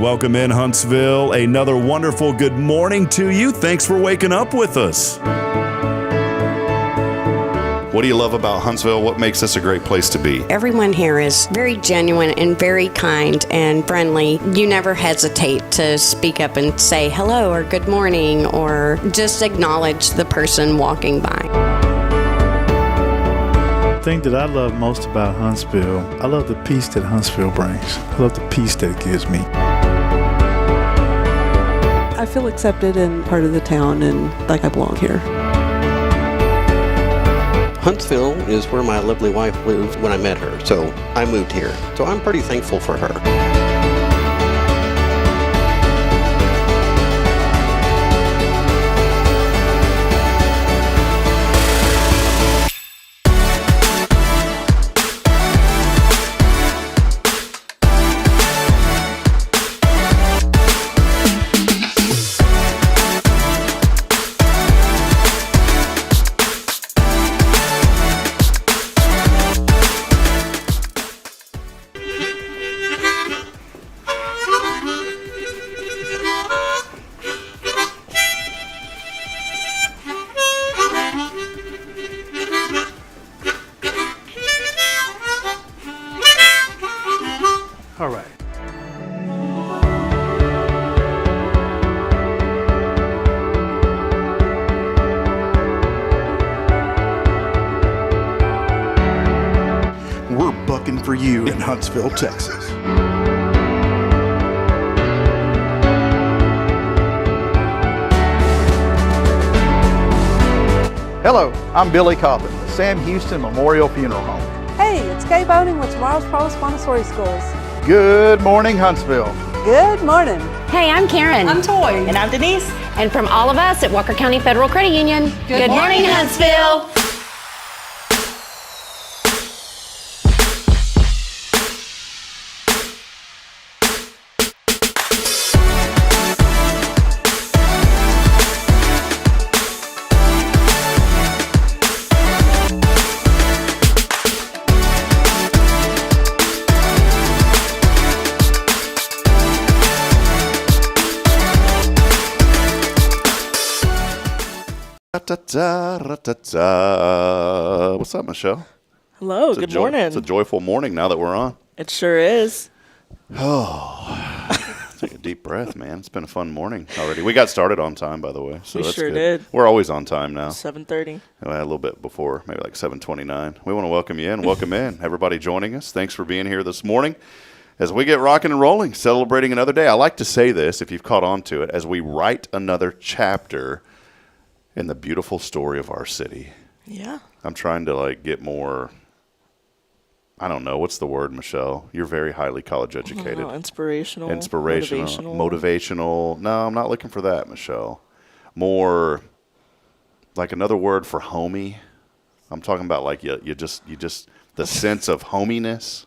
welcome in Huntsville. Another wonderful good morning to you. Thanks for waking up with us. What do you love about Huntsville? What makes this a great place to be? Everyone here is very genuine and very kind and friendly. You never hesitate to speak up and say hello or good morning or just acknowledge the person walking by. The thing that I love most about Huntsville, I love the peace that Huntsville brings. I love the peace that it gives me. I feel accepted and part of the town and like I belong here. Huntsville is where my lovely wife lived when I met her, so I moved here. So I'm pretty thankful for her. All right. We're bucking for you in Huntsville, Texas. Hello, I'm Billy Coppin, the Sam Houston Memorial Funeral Home. Hey, it's Kay Boning with Tomorrow's Provost Montessori Schools. Good morning, Huntsville. Good morning. Hey, I'm Karen. I'm Toy. And I'm Denise. And from all of us at Walker County Federal Credit Union, good morning, Huntsville. What's up, Michelle? Hello, good morning. It's a joyful morning now that we're on. It sure is. Take a deep breath, man. It's been a fun morning already. We got started on time, by the way. So We that's sure good. did. We're always on time now. 7:30. A little bit before, maybe like 7:29. We want to welcome you in. Welcome in, everybody joining us. Thanks for being here this morning. As we get rocking and rolling, celebrating another day. I like to say this, if you've caught on to it, as we write another chapter in the beautiful story of our city. Yeah. I'm trying to get more, I don't know, what's the word, Michelle? You're very highly college educated. Inspirational. Motivational. No, I'm not looking for that, Michelle. More like another word for homey. I'm talking about you just the sense of hominess.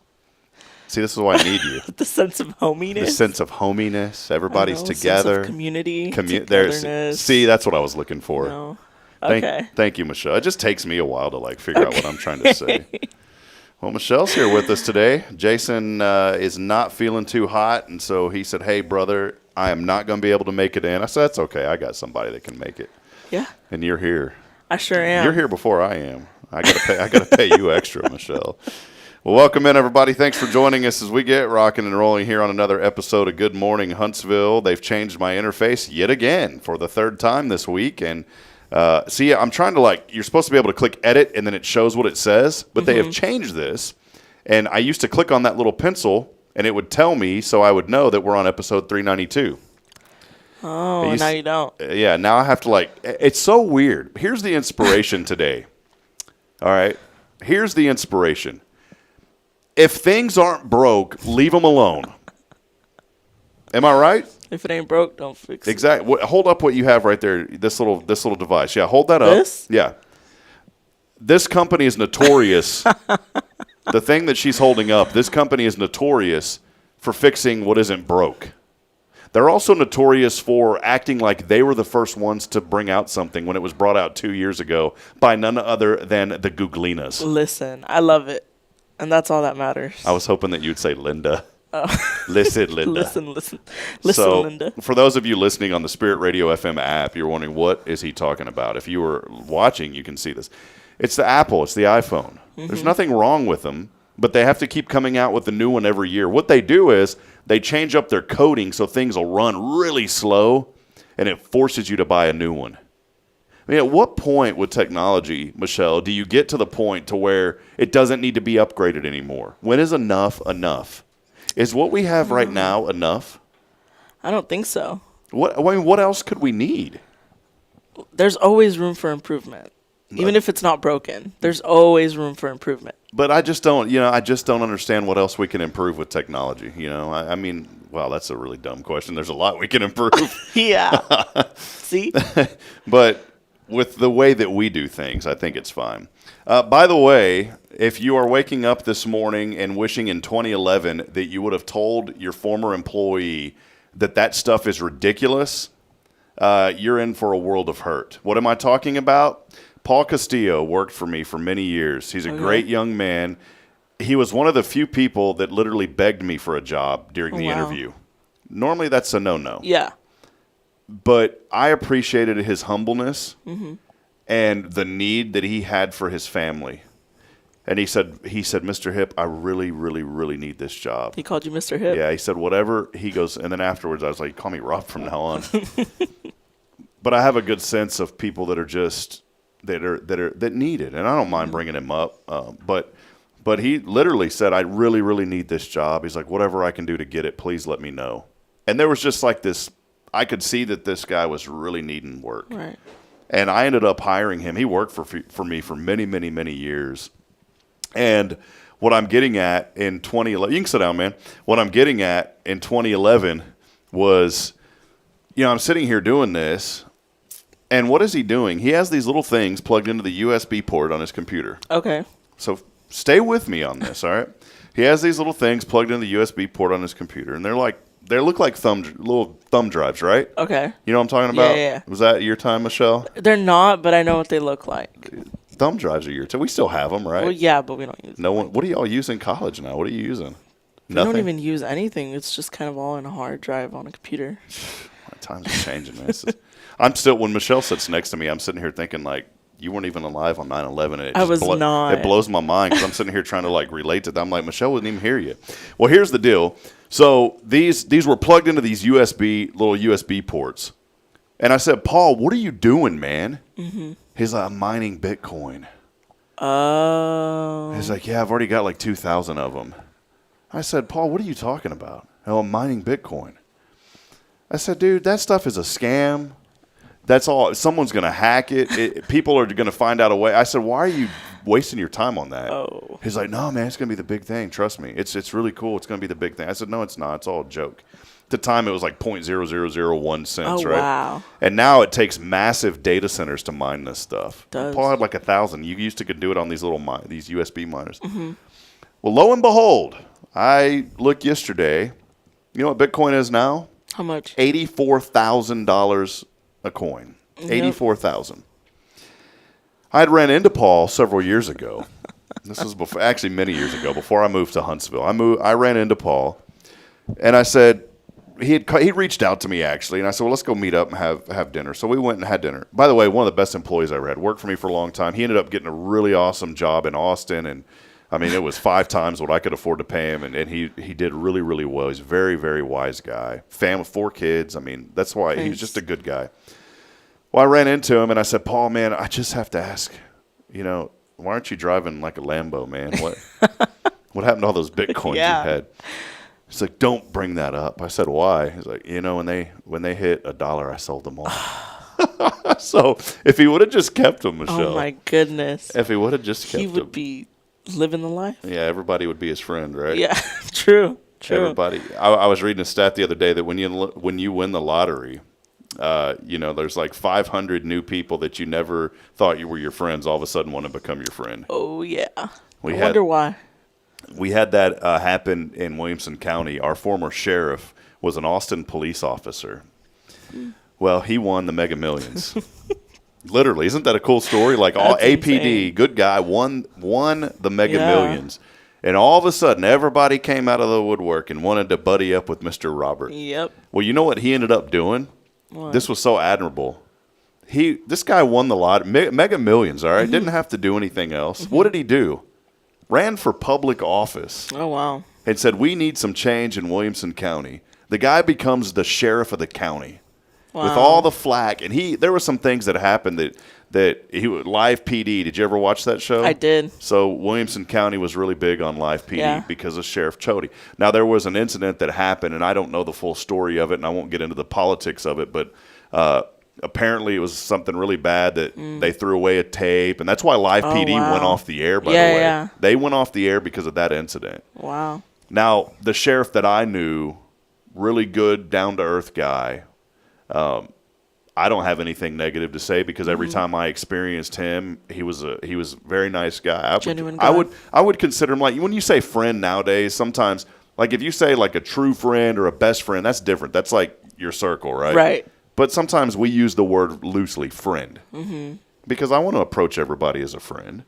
See, this is why I need you. The sense of hominess. The sense of hominess. Everybody's together. Sense of community. Togetherness. See, that's what I was looking for. No. Okay. Thank you, Michelle. It just takes me a while to figure out what I'm trying to say. Well, Michelle's here with us today. Jason is not feeling too hot, and so he said, "Hey, brother, I am not going to be able to make it in." I said, "That's okay. I got somebody that can make it." Yeah. And you're here. I sure am. You're here before I am. I gotta pay you extra, Michelle. Well, welcome in, everybody. Thanks for joining us as we get rocking and rolling here on another episode of Good Morning Huntsville. They've changed my interface yet again for the third time this week. And see, I'm trying to you're supposed to be able to click edit and then it shows what it says. But they have changed this. And I used to click on that little pencil and it would tell me so I would know that we're on episode 392. Oh, now you don't. Yeah, now I have to it's so weird. Here's the inspiration today. All right. Here's the inspiration. If things aren't broke, leave them alone. Am I right? If it ain't broke, don't fix it. Exactly. Hold up what you have right there, this little device. Yeah, hold that up. This? Yeah. This company is notorious. The thing that she's holding up, this company is notorious for fixing what isn't broke. They're also notorious for acting like they were the first ones to bring out something when it was brought out 2 years ago by none other than the Googlinas. Listen, I love it. And that's all that matters. I was hoping that you'd say Linda. Listen, Linda. Listen, So, Linda. for those of you listening on the Spirit Radio FM app, you're wondering, what is he talking about? If you were watching, you can see this. It's the Apple. It's the iPhone. There's nothing wrong with them, but they have to keep coming out with a new one every year. What they do is they change up their coding so things will run really slow, and it forces you to buy a new one. I mean, at what point with technology, Michelle, do you get to the point to where it doesn't need to be upgraded anymore? When is enough enough? Is what we have right now enough? I don't think so. What else could we need? There's always room for improvement. Even if it's not broken, there's always room for improvement. But I just don't understand what else we can improve with technology. I mean, wow, that's a really dumb question. There's a lot we can improve. Yeah. See? But with the way that we do things, I think it's fine. By the way, if you are waking up this morning and wishing in 2011 that you would have told your former employee that stuff is ridiculous, you're in for a world of hurt. What am I talking about? Paul Castillo worked for me for many years. He's a great young man. He was one of the few people that literally begged me for a job during the interview. Normally, that's a no-no. Yeah. But I appreciated his humbleness and the need that he had for his family. And he said, Mr. Hip, I really, really, really need this job. He called you Mr. Hip? Yeah, he said whatever. He goes, and then afterwards I was like, call me Rob from now on. But I have a good sense of people that are just that need it, and I don't mind bringing him up. But he literally said, I really, really need this job. He's like, whatever I can do to get it, please let me know. And there was just like this. I could see that this guy was really needing work. Right. And I ended up hiring him. He worked for me for many, many, many years. And what I'm getting at in 2011, you can sit down, man. What I'm getting at in 2011 was, I'm sitting here doing this, and what is he doing? He has these little things plugged into the USB port on his computer. Okay. So stay with me on this, all right? He has these little things plugged into the USB port on his computer, and they look like little thumb drives, right? Okay. You know what I'm talking about? Yeah. Was that your time, Michelle? They're not, but I know what they look like. Thumb drives are your time. We still have them, right? Well, yeah, but we don't use them. No one. What do y'all use in college now? What are you using? We Nothing. don't even use anything. It's just kind of all in a hard drive on a computer. Times are changing, man. I'm still, when Michelle sits next to me, I'm sitting here thinking like, you weren't even alive on 9/11. And I was not. It blows my mind because I'm sitting here trying to relate to that. I'm like, Michelle wouldn't even hear you. Well, here's the deal. So these were plugged into these little USB ports. And I said, Paul, what are you doing, man? Mm-hmm. He's like, I'm mining Bitcoin. Oh. He's like, yeah, I've already got like 2,000 of them. I said, Paul, what are you talking about? Oh, I'm mining Bitcoin. I said, dude, that stuff is a scam. That's all. Someone's going to hack it. People are going to find out a way. I said, why are you wasting your time on that? Oh. He's like, no, man, it's going to be the big thing. Trust me. It's really cool. It's going to be the big thing. I said, no, it's not. It's all a joke. At the time, it was like 0.0001 cents, right? Wow. And now it takes massive data centers to mine this stuff. Does. Paul had like 1,000. You used to could do it on these these USB miners. Mm-hmm. Well, lo and behold, I looked yesterday. You know what Bitcoin is now? How much? $84,000 a coin. Yep. $84,000. I had ran into Paul several years ago. This was before, actually many years ago, before I moved to Huntsville. I ran into Paul, and I said, he reached out to me actually, and I said, well, let's go meet up and have dinner. So we went and had dinner. By the way, one of the best employees I ever had, worked for me for a long time. He ended up getting a really awesome job in Austin, and I mean, it was 5 times what I could afford to pay him, and he did really, really well. He's a very, very wise guy. Family, 4 kids. I mean, that's why he was just a good guy. Well, I ran into him, and I said, Paul, man, I just have to ask, why aren't you driving like a Lambo, man? What happened to all those Bitcoins you had? He's like, don't bring that up. I said, why? He's like, when they hit $1, I sold them all. So if he would have just kept them, Michelle. Oh, my goodness. If he would have just kept them. He would be living the life. Yeah, everybody would be his friend, right? Yeah, true. Everybody. I was reading a stat the other day that when you win the lottery, there's like 500 new people that you never thought you were your friends all of a sudden want to become your friend. Oh, yeah. I wonder why. We had that happen in Williamson County. Our former sheriff was an Austin police officer. Well, he won the Mega Millions. Literally, isn't that a cool story? Like all APD, insane. Good guy, won the Mega Millions. And all of a sudden, everybody came out of the woodwork and wanted to buddy up with Mr. Robert. Yep. Well, you know what he ended up doing? What? This was so admirable. This guy won the lot, Mega Millions, all right? Didn't have to do anything else. What did he do? Ran for public office. Oh, wow. And said, we need some change in Williamson County. The guy becomes the sheriff of the county. Wow. With all the flack. And there were some things that happened that he would, Live PD. Did you ever watch that show? I did. So Williamson County was really big on Live PD because of Sheriff Chody. Now, there was an incident that happened, and I don't know the full story of it, and I won't get into the politics of it, but apparently it was something really bad that they threw away a tape, and that's why Live PD went off the air, by the way. Yeah. They went off the air because of that incident. Wow. Now, the sheriff that I knew, really good, down-to-earth guy, I don't have anything negative to say because every time I experienced him, he was a very nice guy. Genuine guy. I would consider him, like, when you say friend nowadays, sometimes, like, if you say like a true friend or a best friend, that's different. That's like your circle, right? Right. But sometimes we use the word loosely, friend, because I want to approach everybody as a friend.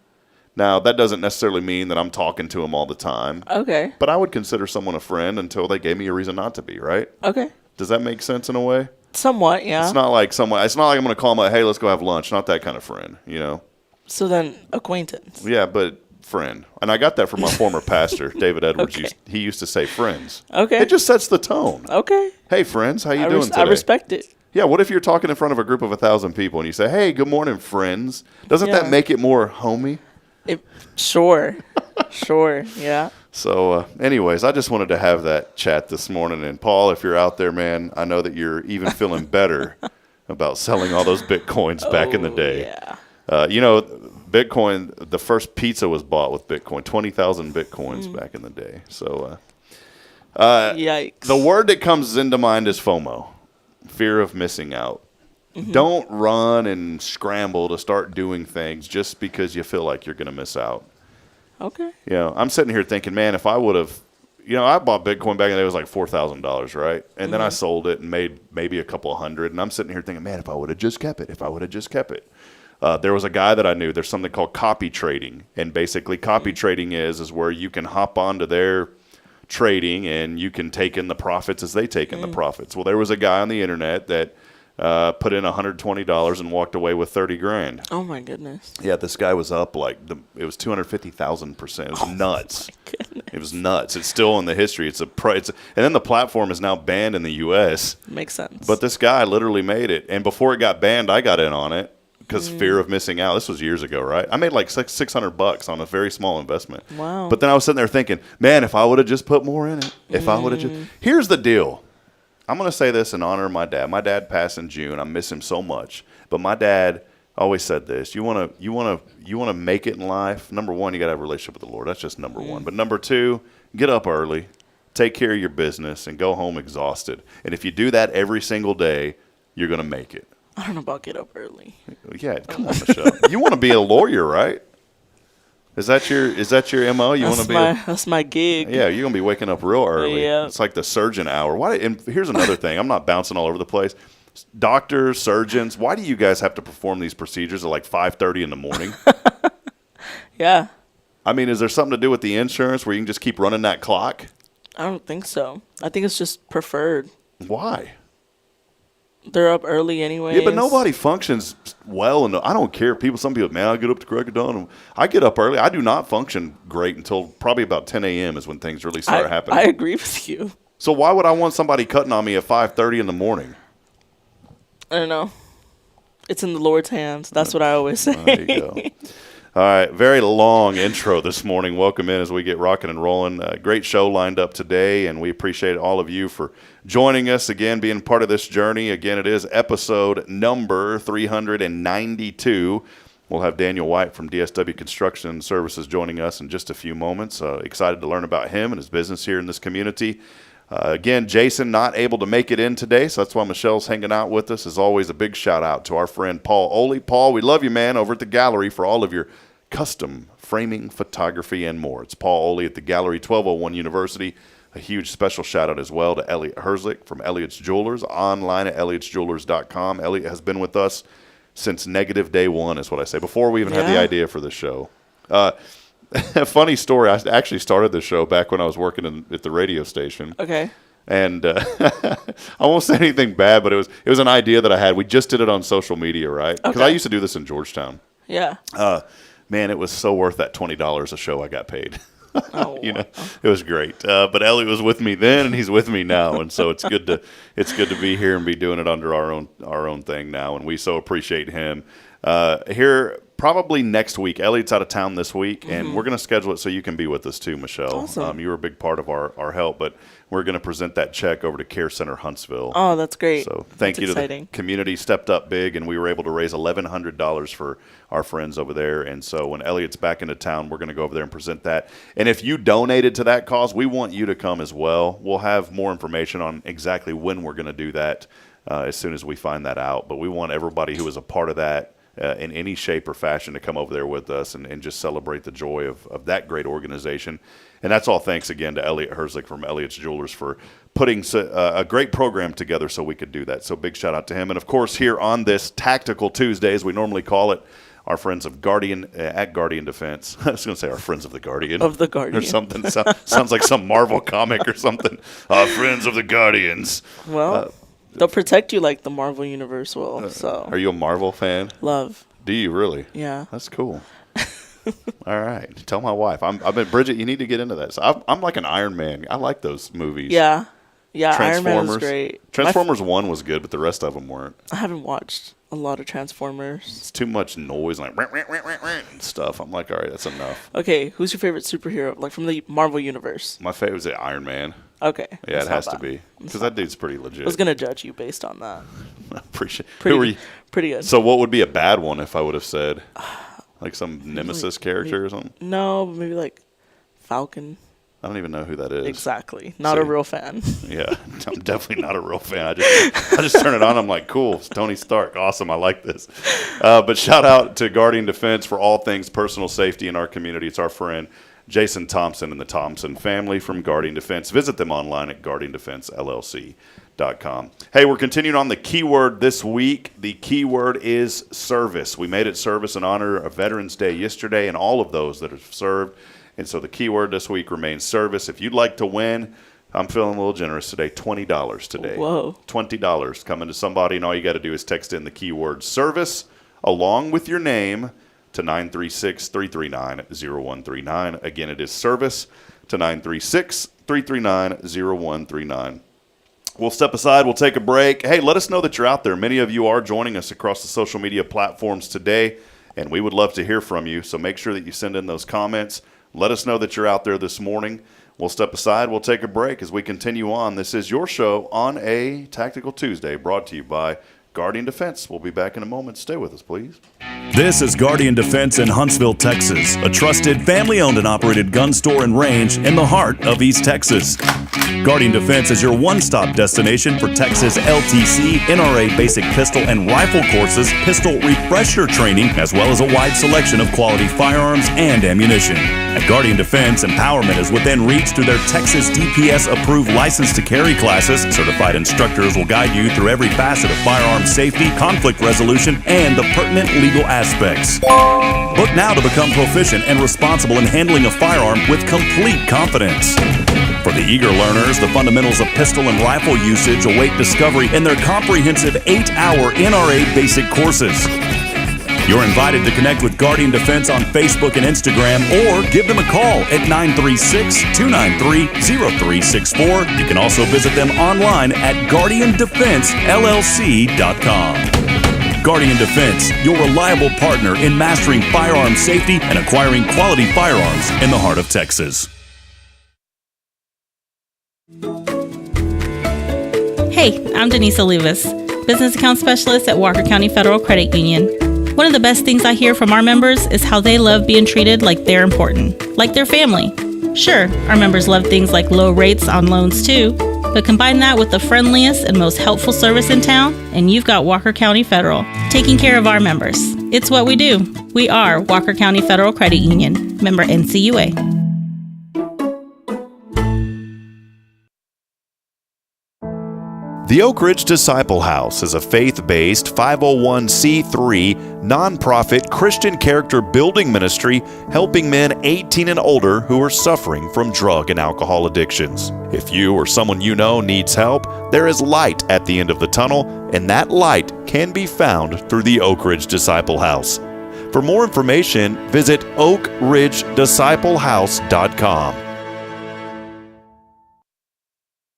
Now, that doesn't necessarily mean that I'm talking to them all the time. Okay. But I would consider someone a friend until they gave me a reason not to be, right? Okay. Does that make sense in a way? Somewhat, yeah. It's not like I'm going to call them up, hey, let's go have lunch. Not that kind of friend, you know? So then, acquaintance. Yeah, but friend. And I got that from my former pastor, David Edwards. Okay. He used to say friends. Okay. It just sets the tone. Okay. Hey, friends, how you doing today? I respect it. Yeah, what if you're talking in front of a group of 1,000 people and you say, hey, good morning, friends? Doesn't that make it more homey? Sure. Sure, yeah. So, anyways, I just wanted to have that chat this morning. And, Paul, if you're out there, man, I know that you're even feeling better about selling all those Bitcoins back in the day. Yeah. You know, Bitcoin, the first pizza was bought with Bitcoin, 20,000 Bitcoins back in the day. So, yikes. The word that comes into mind is FOMO, fear of missing out. Don't run and scramble to start doing things just because you feel like you're going to miss out. Okay. You know, I'm sitting here thinking, man, if I would have, you know, I bought Bitcoin back in the day, it was like $4,000, right? And then I sold it and made maybe a couple of hundred. And I'm sitting here thinking, man, if I would have just kept it, there was a guy that I knew. There's something called copy trading. And basically copy trading is where you can hop onto their trading and you can take in the profits as they take in the profits. Well, there was a guy on the internet that put in $120 and walked away with $30,000. Oh my goodness. Yeah, this guy was up it was 250,000%. It was nuts. It was nuts. It's still in the history. And then the platform is now banned in the U.S. Makes sense. But this guy literally made it. And before it got banned, I got in on it because fear of missing out. This was years ago, right? I made like $600 on a very small investment. Wow. But then I was sitting there thinking, man, if I would have just put more in it, Here's the deal. I'm going to say this in honor of my dad. My dad passed in June. I miss him so much. But my dad always said this: you want to make it in life. Number one, you got to have a relationship with the Lord. That's just number one. But number two, get up early, take care of your business, and go home exhausted. And if you do that every single day, you're going to make it. I don't know about get up early. Yeah, come on, Michelle. You want to be a lawyer, right? Is that your MO? That's my gig. Yeah, you're gonna be waking up real early. Yeah. It's like the surgeon hour. Why? And here's another thing. I'm not bouncing all over the place. Doctors, surgeons, why do you guys have to perform these procedures at like 5:30 in the morning? Yeah. I mean, is there something to do with the insurance where you can just keep running that clock? I don't think so. I think it's just preferred. Why? They're up early anyway. Yeah, but nobody functions well. And I don't care. Some people, man, I get up to crack of dawn. I get up early. I do not function great until probably about 10 a.m. is when things really start happening. I agree with you. So why would I want somebody cutting on me at 5:30 in the morning? I don't know. It's in the Lord's hands. That's what I always say. There you go. All right, very long intro this morning. Welcome in as we get rocking and rolling. Great show lined up today, and we appreciate all of you for joining us again, being part of this journey. Again, it is episode number 392. We'll have Daniel White from DSW Construction Services joining us in just a few moments. Excited to learn about him and his business here in this community. Again, Jason not able to make it in today, so that's why Michelle's hanging out with us. As always, a big shout out to our friend Paul Oley. Paul, we love you, man, over at the gallery for all of your custom framing, photography, and more. It's Paul Oley at the Gallery, 1201 University. A huge special shout out as well to Elliot Herzlich from Elliot's Jewelers, online at elliotsjewelers.com. Elliot has been with us since negative day one, is what I say, before we even had the idea for the show. A funny story. I actually started the show back when I was working at the radio station. Okay. And I won't say anything bad, but it was an idea that I had. We just did it on social media, right? Because Okay. I used to do this in Georgetown. Yeah. Man, it was so worth that $20 a show I got paid. Oh, You know, it was great. But Elliot was with me then, and he's with me now, and so it's good to be here and be doing it under our own thing now, and we so appreciate him. Here probably next week. Elliot's out of town this week, and we're going to schedule it so you can be with us too, Michelle. Awesome. You were a big part of our help, but we're going to present that check over to Care Center Huntsville. Oh, that's great. So thank That's you to exciting. the community. Stepped up big, and we were able to raise $1,100 for our friends over there. And so when Elliot's back into town, we're going to go over there and present that. And if you donated to that cause, we want you to come as well. We'll have more information on exactly when we're going to do that as soon as we find that out. But we want everybody who is a part of that in any shape or fashion to come over there with us and just celebrate the joy of that great organization. And that's all thanks again to Elliot Herzlich from Elliot's Jewelers for putting a great program together so we could do that. So big shout out to him. And of course, here on this Tactical Tuesday, as we normally call it, our friends of Guardian at Guardian Defense. I was going to say our friends of the Guardian. Of the Guardian. Or something. Sounds like some Marvel comic or something. Our friends of the Guardians. Well, they'll protect you like the Marvel Universe will. So Are you a Marvel fan? love. Do you really? Yeah. That's cool. All right. Tell my wife. Bridget, you need to get into that. So I'm like an Iron Man. I like those movies. Yeah. Yeah, Iron Man was Transformers. great. Transformers 1 was good, but the rest of them weren't. I haven't watched a lot of Transformers. It's too much noise, like and stuff. I'm like, all right, that's enough. Okay, who's your favorite superhero, like from the Marvel Universe? My favorite is Iron Man. Okay. Yeah, that's it not has to bad. be. Because that dude's pretty legit. I was going to judge you based on that. I appreciate Pretty, Who were you? pretty good. So what would be a bad one if I would have said? Like some nemesis character or something? No, but maybe like Falcon. I don't even know who that is. Exactly. Not See? a real fan. Yeah, I'm definitely not a real fan. I just turn it on. I'm like, cool, it's Tony Stark. Awesome, I like this. But shout out to Guardian Defense for all things personal safety in our community. It's our friend Jason Thompson and the Thompson family from Guardian Defense. Visit them online at guardiandefensellc.com. Hey, we're continuing on the keyword this week. The keyword is service. We made it service in honor of Veterans Day yesterday and all of those that have served. And so the keyword this week remains service. If you'd like to win, I'm feeling a little generous today. $20 today. Whoa. $20 coming to somebody, and all you got to do is text in the keyword service along with your name to 936-339-0139. Again, it is service to 936-339-0139. We'll step aside. We'll take a break. Hey, let us know that you're out there. Many of you are joining us across the social media platforms today, and we would love to hear from you. So make sure that you send in those comments. Let us know that you're out there this morning. We'll step aside. We'll take a break as we continue on. This is your show on a Tactical Tuesday, brought to you by Guardian Defense. We'll be back in a moment. Stay with us, please. This is Guardian Defense in Huntsville, Texas, a trusted family-owned and operated gun store and range in the heart of East Texas. Guardian Defense is your one-stop destination for Texas LTC, NRA basic pistol and rifle courses, pistol refresher training, as well as a wide selection of quality firearms and ammunition. At Guardian Defense, empowerment is within reach through their Texas DPS-approved license to carry classes. Certified instructors will guide you through every facet of firearm safety, conflict resolution, and the pertinent legal aspects. Book now to become proficient and responsible in handling a firearm with complete confidence. For the eager learners, the fundamentals of pistol and rifle usage await discovery in their comprehensive 8-hour NRA basic courses. You're invited to connect with Guardian Defense on Facebook and Instagram, or give them a call at 936-293-0364. You can also visit them online at guardiandefensellc.com. Guardian Defense, your reliable partner in mastering firearm safety and acquiring quality firearms in the heart of Texas. Hey, I'm Denise Olivas, Business Account Specialist at Walker County Federal Credit Union. One of the best things I hear from our members is how they love being treated like they're important, like their family. Sure, our members love things like low rates on loans too, but combine that with the friendliest and most helpful service in town, and you've got Walker County Federal, taking care of our members. It's what we do. We are Walker County Federal Credit Union, member NCUA. The Oak Ridge Disciple House is a faith-based 501c3 nonprofit Christian character building ministry helping men 18 and older who are suffering from drug and alcohol addictions. If you or someone you know needs help, there is light at the end of the tunnel, and that light can be found through the Oak Ridge Disciple House. For more information, visit oakridgedisciplehouse.com.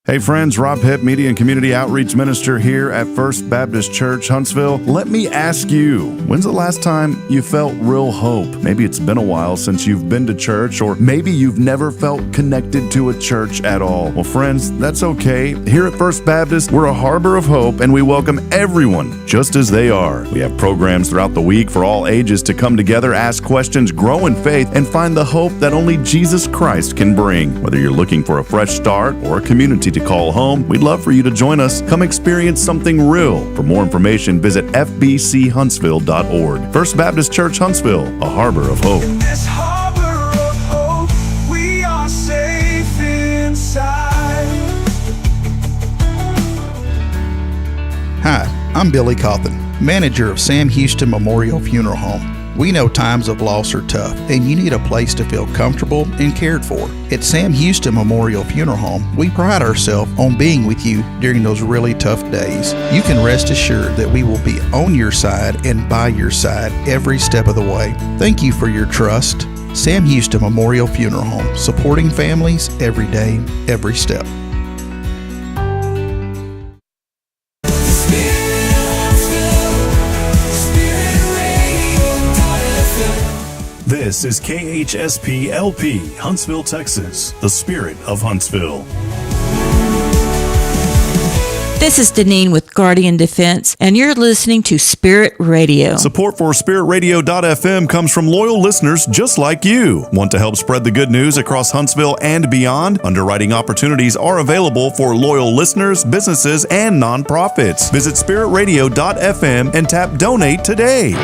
Hey friends, Rob Hipp, Media and Community Outreach Minister here at First Baptist Church, Huntsville. Let me ask you, when's the last time you felt real hope? Maybe it's been a while since you've been to church, or maybe you've never felt connected to a church at all. Well, friends, that's okay. Here at First Baptist, we're a harbor of hope, and we welcome everyone just as they are. We have programs throughout the week for all ages to come together, ask questions, grow in faith, and find the hope that only Jesus Christ can bring. Whether you're looking for a fresh start or a community to call home, we'd love for you to join us. Come experience something real. For more information, visit fbchuntsville.org. First Baptist Church Huntsville, a harbor of hope. In this harbor of hope, we are safe inside. Hi, I'm Billy Cawthon, manager of Sam Houston Memorial Funeral Home. We know times of loss are tough, and you need a place to feel comfortable and cared for. At Sam Houston Memorial Funeral Home, we pride ourselves on being with you during those really tough days. You can rest assured that we will be on your side and by your side every step of the way. Thank you for your trust. Sam Houston Memorial Funeral Home, supporting families every day, every step. This is KHSP LP, Huntsville, Texas, the spirit of Huntsville. This is Deneen with Guardian Defense, and you're listening to Spirit Radio. Support for SpiritRadio.fm comes from loyal listeners just like you. Want to help spread the good news across Huntsville and beyond? Underwriting opportunities are available for loyal listeners, businesses, and nonprofits. Visit SpiritRadio.fm and tap Donate today.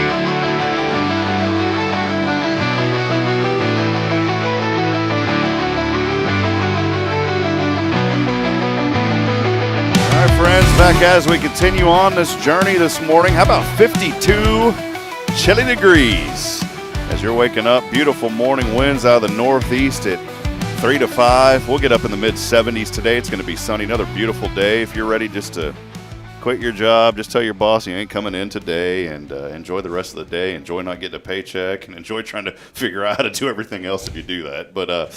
Back as we continue on this journey this morning. How about 52 chilly degrees as you're waking up? Beautiful morning winds out of the northeast at 3 to 5. We'll get up in the mid-70s today. It's going to be sunny. Another beautiful day. If you're ready just to quit your job, just tell your boss you ain't coming in today, and enjoy the rest of the day. Enjoy not getting a paycheck, and enjoy trying to figure out how to do everything else if you do that. But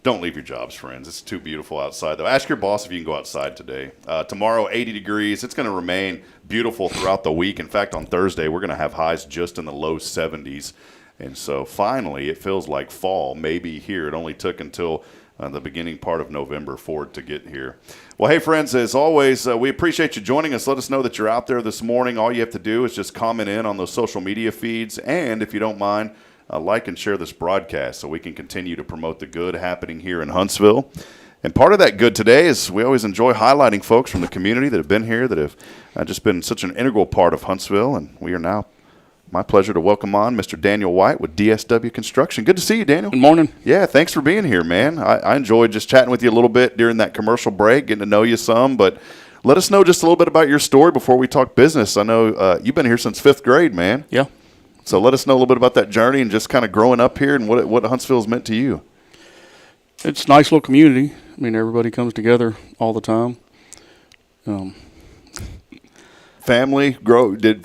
don't leave your jobs, friends. It's too beautiful outside, though. Ask your boss if you can go outside today. Tomorrow, 80 degrees. It's going to remain beautiful throughout the week. In fact, on Thursday, we're going to have highs just in the low 70s. And so, finally, it feels like fall may be here. It only took until the beginning part of November for it to get here. Well, hey, friends, as always, we appreciate you joining us. Let us know that you're out there this morning. All you have to do is just comment in on those social media feeds. And if you don't mind, like and share this broadcast so we can continue to promote the good happening here in Huntsville. And part of that good today is we always enjoy highlighting folks from the community that have been here, that have just been such an integral part of Huntsville. And we are now, my pleasure to welcome on Mr. Daniel White with DSW Construction. Good to see you, Daniel. Good morning. Yeah, thanks for being here, man. I enjoyed just chatting with you a little bit during that commercial break, getting to know you some. But let us know just a little bit about your story before we talk business. I know you've been here since 5th grade, man. Yeah. So let us know a little bit about that journey and just kind of growing up here and what Huntsville's meant to you. It's a nice little community. I mean, everybody comes together all the time. Did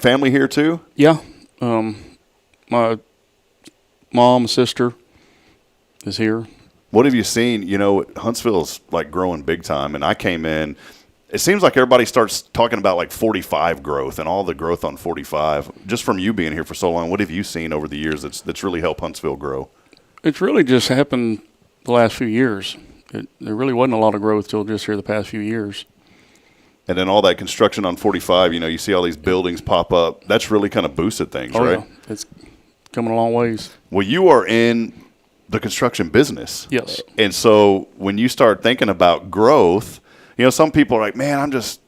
family here too? Yeah. My mom, sister is here. What have you seen? You know, Huntsville's like growing big time, and I came in. It seems like everybody starts talking about like 45 growth and all the growth on 45. Just from you being here for so long, what have you seen over the years that's really helped Huntsville grow? It's really just happened the last few years. There really wasn't a lot of growth till just here the past few years. And then all that construction on 45, you know, you see all these buildings pop up. That's really kind of boosted things, right? Yeah. It's coming a long ways. Well, you are in the construction business. Yes. And so when you start thinking about growth, you know, some people are like, man, I'm just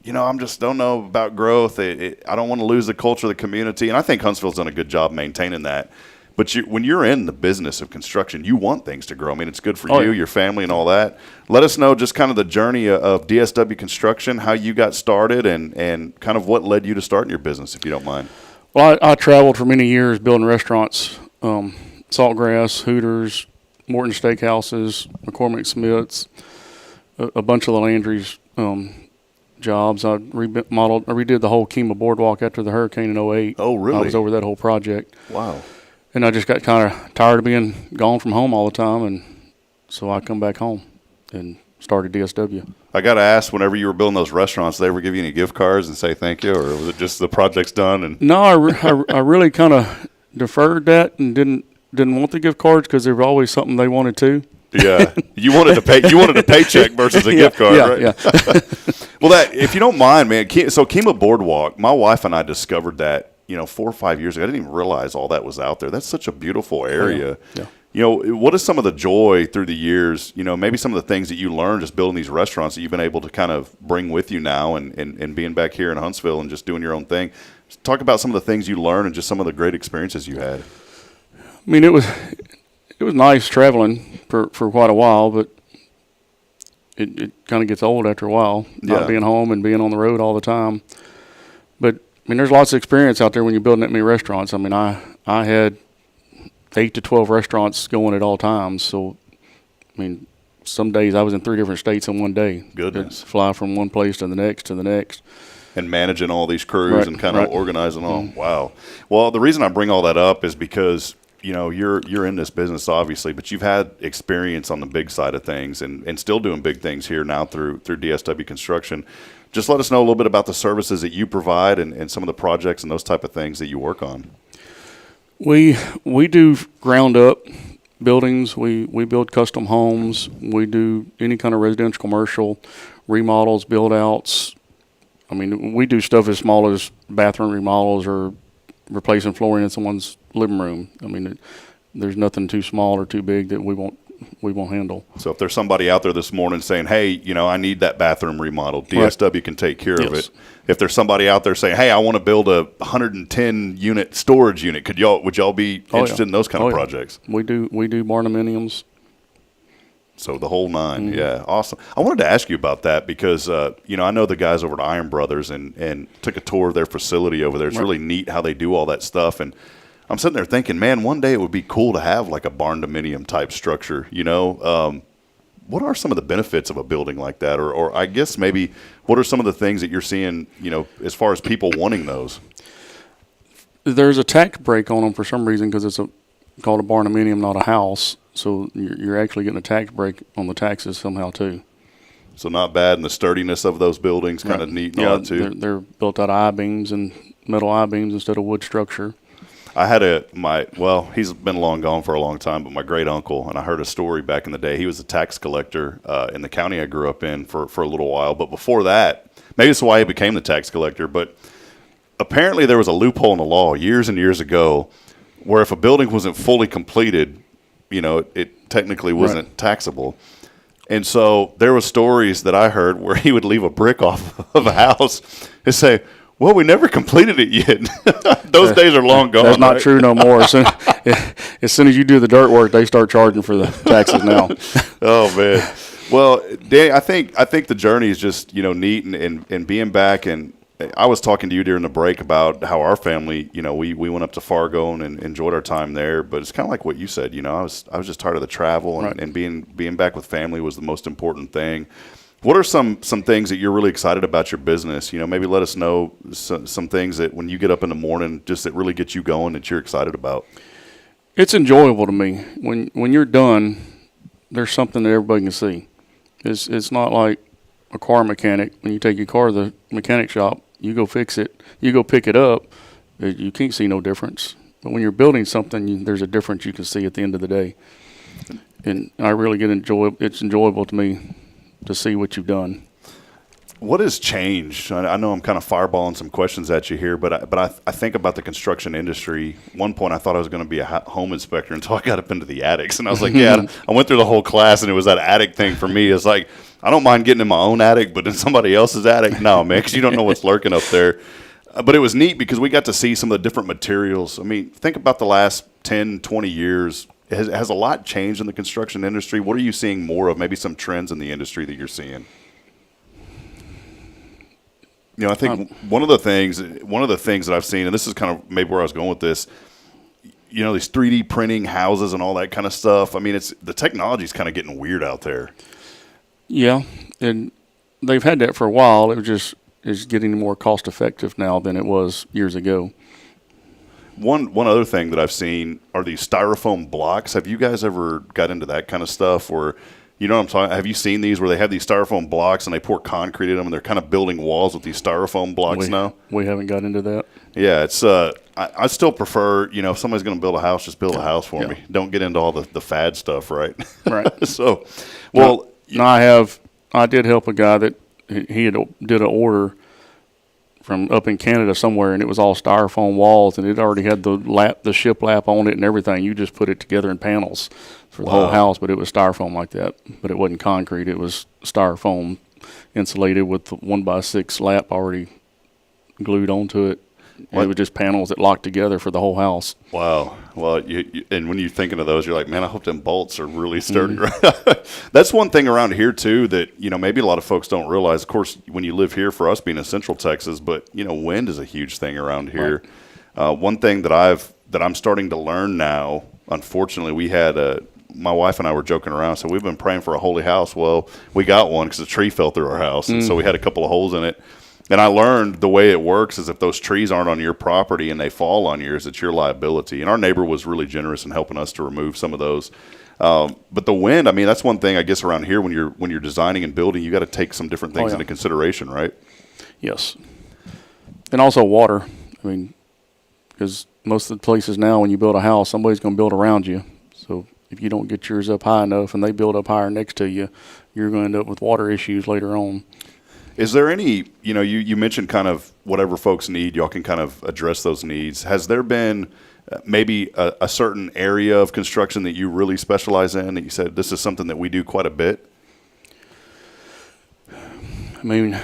don't know about growth. I don't want to lose the culture of the community. And I think Huntsville's done a good job maintaining that. But when you're in the business of construction, you want things to grow. I mean, it's good for Oh, you, yeah. your family, and all that. Let us know just kind of the journey of DSW Construction, how you got started, and kind of what led you to starting your business, if you don't mind. Well, I traveled for many years building restaurants, Saltgrass, Hooters, Morton Steakhouses, McCormick Smith's, a bunch of the Landry's jobs. I redid the whole Kemah Boardwalk after the hurricane in 08. Oh, really? I was over that whole project. Wow. And I just got kind of tired of being gone from home all the time, and so I come back home and started DSW. I got to ask, whenever you were building those restaurants, they ever give you any gift cards and say thank you, or was it just the project's done? And No, I really kind of deferred that and didn't want the gift cards because there was always something they wanted to. Yeah, you wanted a paycheck versus a gift card, right? Yeah. Well, that, if you don't mind, man. So Kemah Boardwalk, my wife and I discovered that 4 or 5 years ago. I didn't even realize all that was out there. That's such a beautiful area. Yeah. What is some of the joy through the years? Maybe some of the things that you learned just building these restaurants that you've been able to kind of bring with you now, and being back here in Huntsville and just doing your own thing. Just talk about some of the things you learned and just some of the great experiences you had. I mean, it was nice traveling for quite a while, but it kind of gets old after a while, not being home and being on the road all the time. But, I mean, there's lots of experience out there when you're building that many restaurants. I mean, I had 8 to 12 restaurants going at all times. So, I mean, some days I was in 3 different states in one day. Goodness. I'd fly from one place to the next. And managing all these crews Right, and kind of right. organizing all. Wow. Well, the reason I bring all that up is because you're in this business, obviously, but you've had experience on the big side of things and still doing big things here now through DSW Construction. Just let us know a little bit about the services that you provide and some of the projects and those type of things that you work on. We do ground up buildings. We build custom homes. We do any kind of residential, commercial remodels, build outs. I mean, we do stuff as small as bathroom remodels or replacing flooring in someone's living room. I mean, there's nothing too small or too big that we won't handle. So if there's somebody out there this morning saying, hey, I need that bathroom remodeled, DSW can take care of it. If there's somebody out there saying, hey, I want to build a 110 unit storage unit, would y'all be interested in those kind of projects? We do barndominiums. So the whole nine. Yeah, awesome. I wanted to ask you about that because, I know the guys over at Iron Brothers and took a tour of their facility over there. It's really neat how they do all that stuff. And I'm sitting there thinking, man, one day it would be cool to have like a barn-dominium type structure, What are some of the benefits of a building like that? Or I guess maybe what are some of the things that you're seeing, as far as people wanting those? There's a tax break on them for some reason because it's called a barndominium, not a house. So you're actually getting a tax break on the taxes somehow too. So not bad, and the sturdiness of those buildings kind of neat and all that too. They're built out of I-beams and metal I-beams instead of wood structure. I had he's been long gone for a long time, but my great uncle, and I heard a story back in the day. He was a tax collector in the county I grew up in for a little while. But before that, maybe that's why he became the tax collector. But apparently there was a loophole in the law years and years ago where if a building wasn't fully completed, it technically wasn't taxable. And so there were stories that I heard where he would leave a brick off of a house and say, well, we never completed it yet. Those days are long gone. That's not true no more. As soon as you do the dirt work, they start charging for the taxes now. Oh, man. Well, Danny, I think the journey is just, neat and being back. And I was talking to you during the break about how our family, we went up to Fargo and enjoyed our time there. But it's kind of like what you said, I was just tired of the travel and being back with family was the most important thing. What are some things that you're really excited about your business? Maybe let us know some things that when you get up in the morning, just that really get you going that you're excited about. It's enjoyable to me. When you're done, there's something that everybody can see. It's not like a car mechanic. When you take your car to the mechanic shop, you go fix it, you go pick it up, you can't see no difference. But when you're building something, there's a difference you can see at the end of the day. And I really it's enjoyable to me to see what you've done. What has changed? I know I'm kind of fireballing some questions at you here, but I think about the construction industry. One point I thought I was going to be a home inspector until I got up into the attics. And I was like, I went through the whole class, and it was that attic thing for me. It's like, I don't mind getting in my own attic, but in somebody else's attic, no, man, because you don't know what's lurking up there. But it was neat because we got to see some of the different materials. I mean, think about the last 10, 20 years. Has a lot changed in the construction industry? What are you seeing more of? Maybe some trends in the industry that you're seeing? I think one of the things that I've seen, and this is kind of maybe where I was going with this, these 3D printing houses and all that kind of stuff. I mean, the technology's kind of getting weird out there. Yeah, and they've had that for a while. It's getting more cost effective now than it was years ago. One other thing that I've seen are these styrofoam blocks. Have you guys ever got into that kind of stuff? Or, you know what I'm talking? Have you seen these where they have these styrofoam blocks and they pour concrete in them and they're kind of building walls with these styrofoam blocks now? We haven't got into that. Yeah, it's I still prefer, if somebody's going to build a house, just build a house for me. Don't get into all the fad stuff, right? Right. So, well, I did help a guy that did an order from up in Canada somewhere, and it was all styrofoam walls, and it already had the shiplap on it and everything. You just put it together in panels for the whole house, but it was styrofoam like that. But it wasn't concrete; it was styrofoam insulated with the 1x6 lap already glued onto it. And it was just panels that locked together for the whole house. Wow. Well, and when you're thinking of those, you're like, man, I hope them bolts are really sturdy. Right? That's one thing around here, too, that, maybe a lot of folks don't realize. Of course, when you live here, for us being in Central Texas, but, wind is a huge thing around here. Right. One thing that I'm starting to learn now, unfortunately, we had my wife and I were joking around, so we've been praying for a holy house. Well, we got one because a tree fell through our house, and so we had a couple of holes in it. And I learned the way it works is if those trees aren't on your property and they fall on yours, it's your liability. And our neighbor was really generous in helping us to remove some of those. But the wind, I mean, that's one thing I guess around here when you're designing and building, you got to take some different things into consideration, right? Yes. And also water. I mean, because most of the places now when you build a house, somebody's going to build around you. So if you don't get yours up high enough and they build up higher next to you, you're going to end up with water issues later on. Is there any, you mentioned kind of whatever folks need, y'all can kind of address those needs. Has there been maybe a certain area of construction that you really specialize in that you said this is something that we do quite a bit? I mean,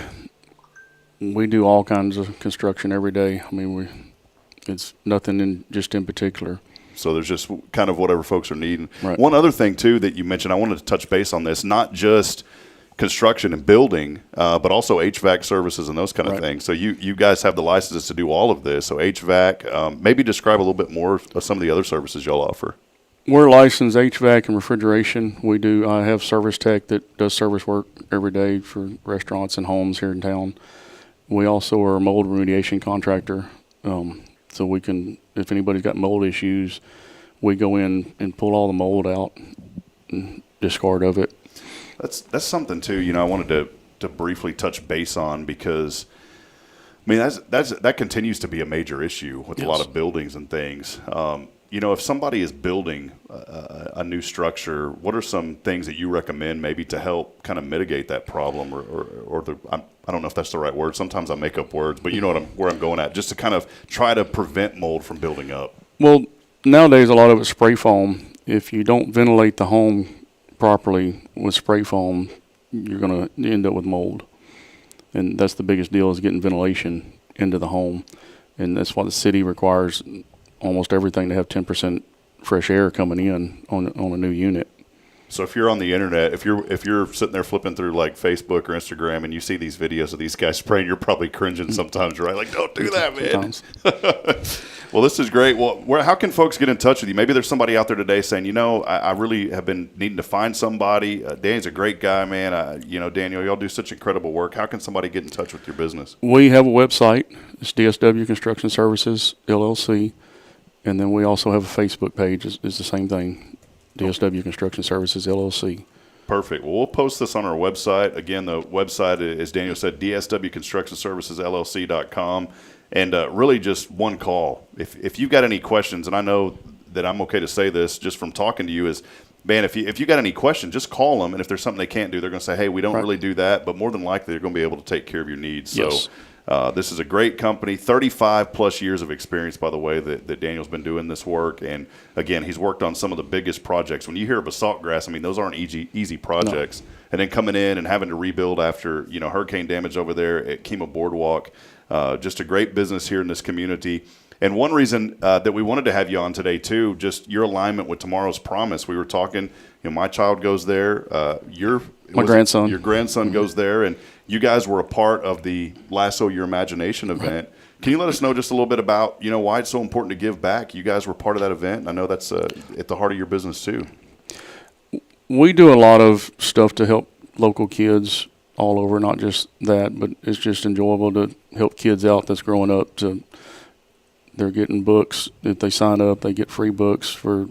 we do all kinds of construction every day. I mean, it's nothing in particular. So there's just kind of whatever folks are needing. Right. One other thing, too, that you mentioned, I wanted to touch base on this, not just construction and building, but also HVAC services and those kind of things. So you guys have the licenses to do all of this. So HVAC, maybe describe a little bit more of some of the other services y'all offer. We're licensed HVAC and refrigeration. I have service tech that does service work every day for restaurants and homes here in town. We also are a mold remediation contractor. So we can, if anybody's got mold issues, we go in and pull all the mold out and discard of it. That's something too. I wanted to briefly touch base on because, I mean, that continues to be a major issue with a lot of buildings and things. If somebody is building a new structure, what are some things that you recommend maybe to help kind of mitigate that problem, I don't know if that's the right word. Sometimes I make up words, but you know where I'm going at, just to kind of try to prevent mold from building up. Well, nowadays a lot of it's spray foam. If you don't ventilate the home properly with spray foam, you're going to end up with mold. And that's the biggest deal, is getting ventilation into the home. And that's why the city requires almost everything to have 10% fresh air coming in on a new unit. So if you're on the internet, if you're sitting there flipping through like Facebook or Instagram and you see these videos of these guys spraying, you're probably cringing sometimes, right? Like, don't do that, man. Well, this is great. Well, how can folks get in touch with you? Maybe there's somebody out there today saying, I really have been needing to find somebody. Danny's a great guy, man. Daniel, y'all do such incredible work. How can somebody get in touch with your business? We have a website. It's DSW Construction Services, LLC. And then we also have a Facebook page. It's the same thing, DSW Construction Services, LLC. Perfect. Well, we'll post this on our website. Again, the website, as Daniel said, dswconstructionservicesllc.com. And really just one call. If you've got any questions, and I know that I'm okay to say this just from talking to you, is, man, if you got any questions, just call them. And if there's something they can't do, they're going to say, hey, we don't really do that. But more than likely, they're going to be able to take care of your needs. Yes. So this is a great company, 35-plus years of experience, by the way, that Daniel's been doing this work. And, again, he's worked on some of the biggest projects. When you hear of basalt grass, I mean, those aren't easy projects. No. And then coming in and having to rebuild after, hurricane damage over there at Kemah Boardwalk. Just a great business here in this community. And one reason that we wanted to have you on today, too, just your alignment with Tomorrow's Promise. We were talking, my child goes there. My grandson. Your grandson goes there, and you guys were a part of the Lasso Your Imagination event. Can you let us know just a little bit about, why it's so important to give back? You guys were part of that event. I know that's at the heart of your business, too. We do a lot of stuff to help local kids all over, not just that, but it's just enjoyable to help kids out that's growing up. They're getting books. If they sign up, they get free books for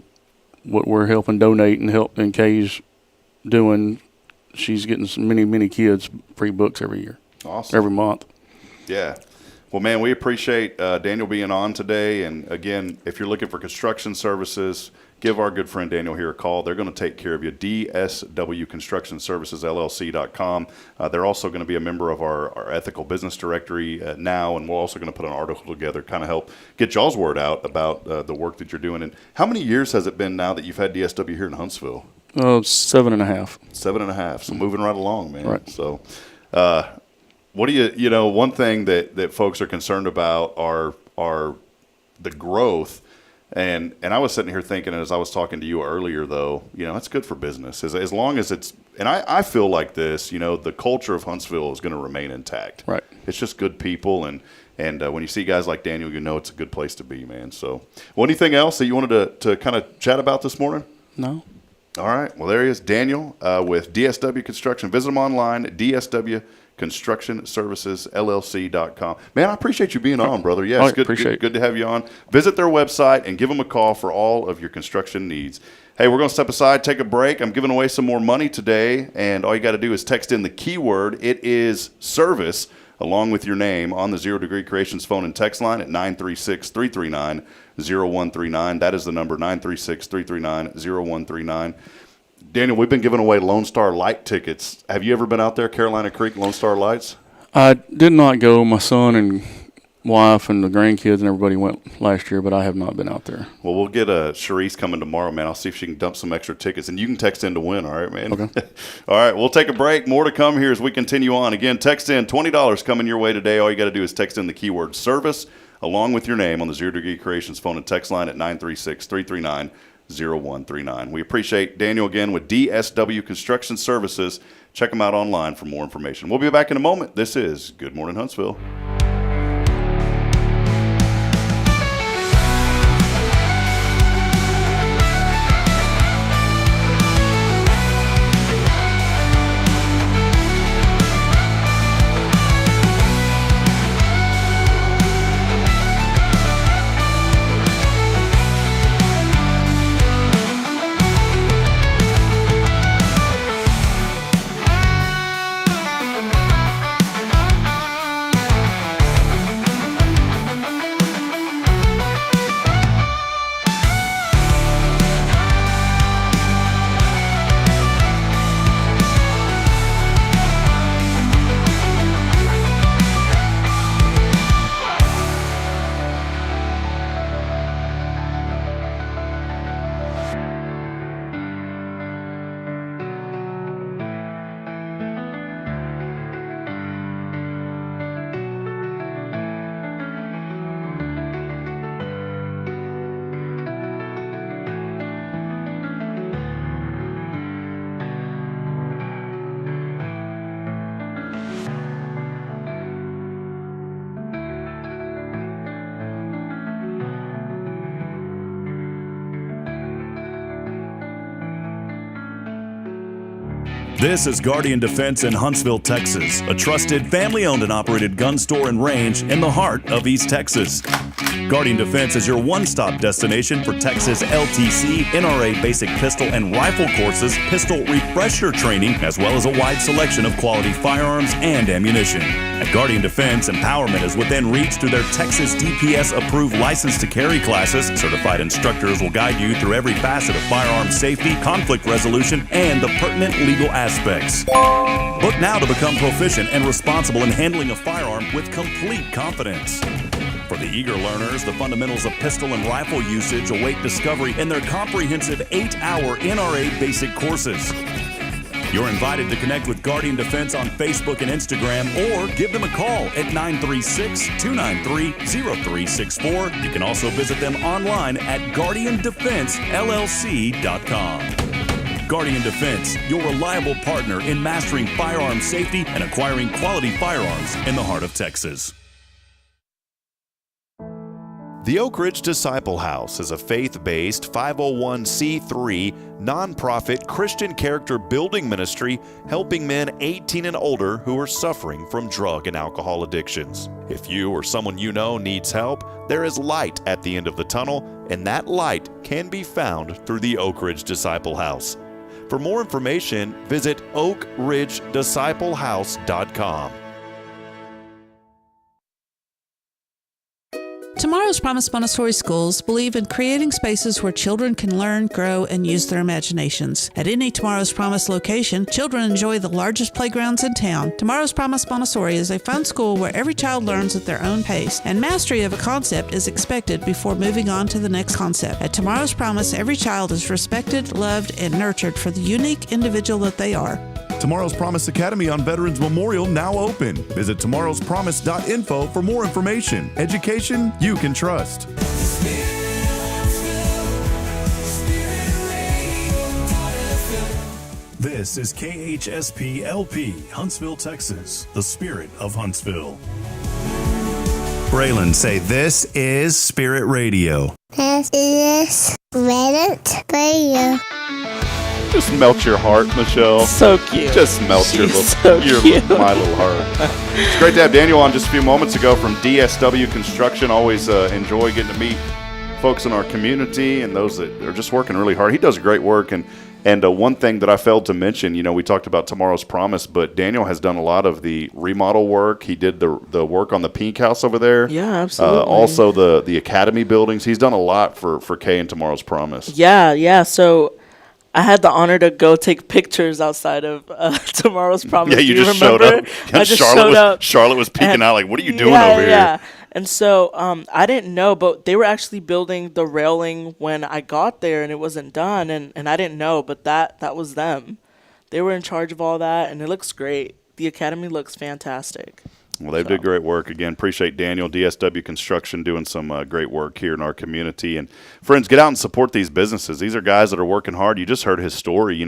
what we're helping donate and Kay's doing. She's getting many kids free books every year. Awesome. Every month. Yeah. Well, man, we appreciate Daniel being on today. And, again, if you're looking for construction services, give our good friend Daniel here a call. They're going to take care of you. DSW Construction Services, LLC.com. They're also going to be a member of our ethical business directory now, and we're also going to put an article together, kind of help get y'all's word out about the work that you're doing. And how many years has it been now that you've had DSW here in Huntsville? 7.5. 7.5. So moving right along, man. Right. So, what do you one thing that folks are concerned about are the growth. And I was sitting here thinking, as I was talking to you earlier, though, it's good for business as long as it's. And I feel like this, the culture of Huntsville is going to remain intact. Right. It's just good people, and when you see guys like Daniel, it's a good place to be, man. So, well, anything else that you wanted to kind of chat about this morning? No. All right. Well, there he is, Daniel with DSW Construction. Visit him online at DSW Construction Services LLC.com. Man, I appreciate you being on, brother. Yeah, it's good to have you on. Visit their website and give them a call for all of your construction needs. Hey, we're going to step aside, take a break. I'm giving away some more money today, and all you got to do is text in the keyword. It is service, along with your name, on the Zero Degree Creations phone and text line at 936-339-0139. That is the number, 936-339-0139. Daniel, we've been giving away Lone Star Light tickets. Have you ever been out there, Carolina Creek, Lone Star Lights? I did not go. My son and wife and the grandkids and everybody went last year, but I have not been out there. Well, we'll get Charisse coming tomorrow, man. I'll see if she can dump some extra tickets, and you can text in to win, all right, man? Okay. All right, we'll take a break. More to come here as we continue on. Again, text in, $20 coming your way today. All you got to do is text in the keyword service along with your name on the Zero Degree Creations phone and text line at 936-339-0139. We appreciate Daniel again with DSW Construction Services. Check them out online for more information. We'll be back in a moment. This is Good Morning Huntsville. This is Guardian Defense in Huntsville, Texas, a trusted family-owned and operated gun store and range in the heart of East Texas. Guardian Defense is your one-stop destination for Texas LTC, NRA basic pistol and rifle courses, pistol refresher training, as well as a wide selection of quality firearms and ammunition. At Guardian Defense, empowerment is within reach through their Texas DPS-approved license to carry classes. Certified instructors will guide you through every facet of firearm safety, conflict resolution, and the pertinent legal aspects. Book now to become proficient and responsible in handling a firearm with complete confidence. For the eager learners, the fundamentals of pistol and rifle usage await discovery in their comprehensive 8-hour NRA basic courses. You're invited to connect with Guardian Defense on Facebook and Instagram or give them a call at 936-293-0364. You can also visit them online at guardiandefensellc.com. Guardian Defense, your reliable partner in mastering firearm safety and acquiring quality firearms in the heart of Texas. The Oak Ridge Disciple House is a faith-based 501c3 nonprofit Christian character building ministry helping men 18 and older who are suffering from drug and alcohol addictions. If you or someone you know needs help, there is light at the end of the tunnel, and that light can be found through the Oak Ridge Disciple House. For more information, visit oakridgedisciplehouse.com. Tomorrow's Promise Montessori schools believe in creating spaces where children can learn, grow, and use their imaginations. At any Tomorrow's Promise location, children enjoy the largest playgrounds in town. Tomorrow's Promise Montessori is a fun school where every child learns at their own pace, and mastery of a concept is expected before moving on to the next concept. At Tomorrow's Promise, every child is respected, loved, and nurtured for the unique individual that they are. Tomorrow's Promise Academy on Veterans Memorial now open. Visit tomorrowspromise.info for more information. Education you can trust. This is KHSP LP, Huntsville, Texas, the spirit of Huntsville. Braylon, say this is Spirit Radio. This is Spirit Radio. Just melt your heart, Michelle. So cute. Just melt your my little heart. It's great to have Daniel on just a few moments ago from DSW Construction. Always enjoy getting to meet folks in our community and those that are just working really hard. He does great work. And one thing that I failed to mention, we talked about Tomorrow's Promise, but Daniel has done a lot of the remodel work. He did the work on the Pink House over there. Yeah, absolutely. Also the Academy buildings. He's done a lot for Kay and Tomorrow's Promise. Yeah. So I had the honor to go take pictures outside of Tomorrow's Promise. Yeah, you Do just remember? showed up. I just showed up. Charlotte was peeking out like, what are you doing over here? Yeah. And so I didn't know, but they were actually building the railing when I got there, and it wasn't done, and I didn't know, but that was them. They were in charge of all that, and it looks great. The Academy looks fantastic. Well, they did great work. Again, appreciate Daniel, DSW Construction, doing some great work here in our community. And friends, get out and support these businesses. These are guys that are working hard. You just heard his story.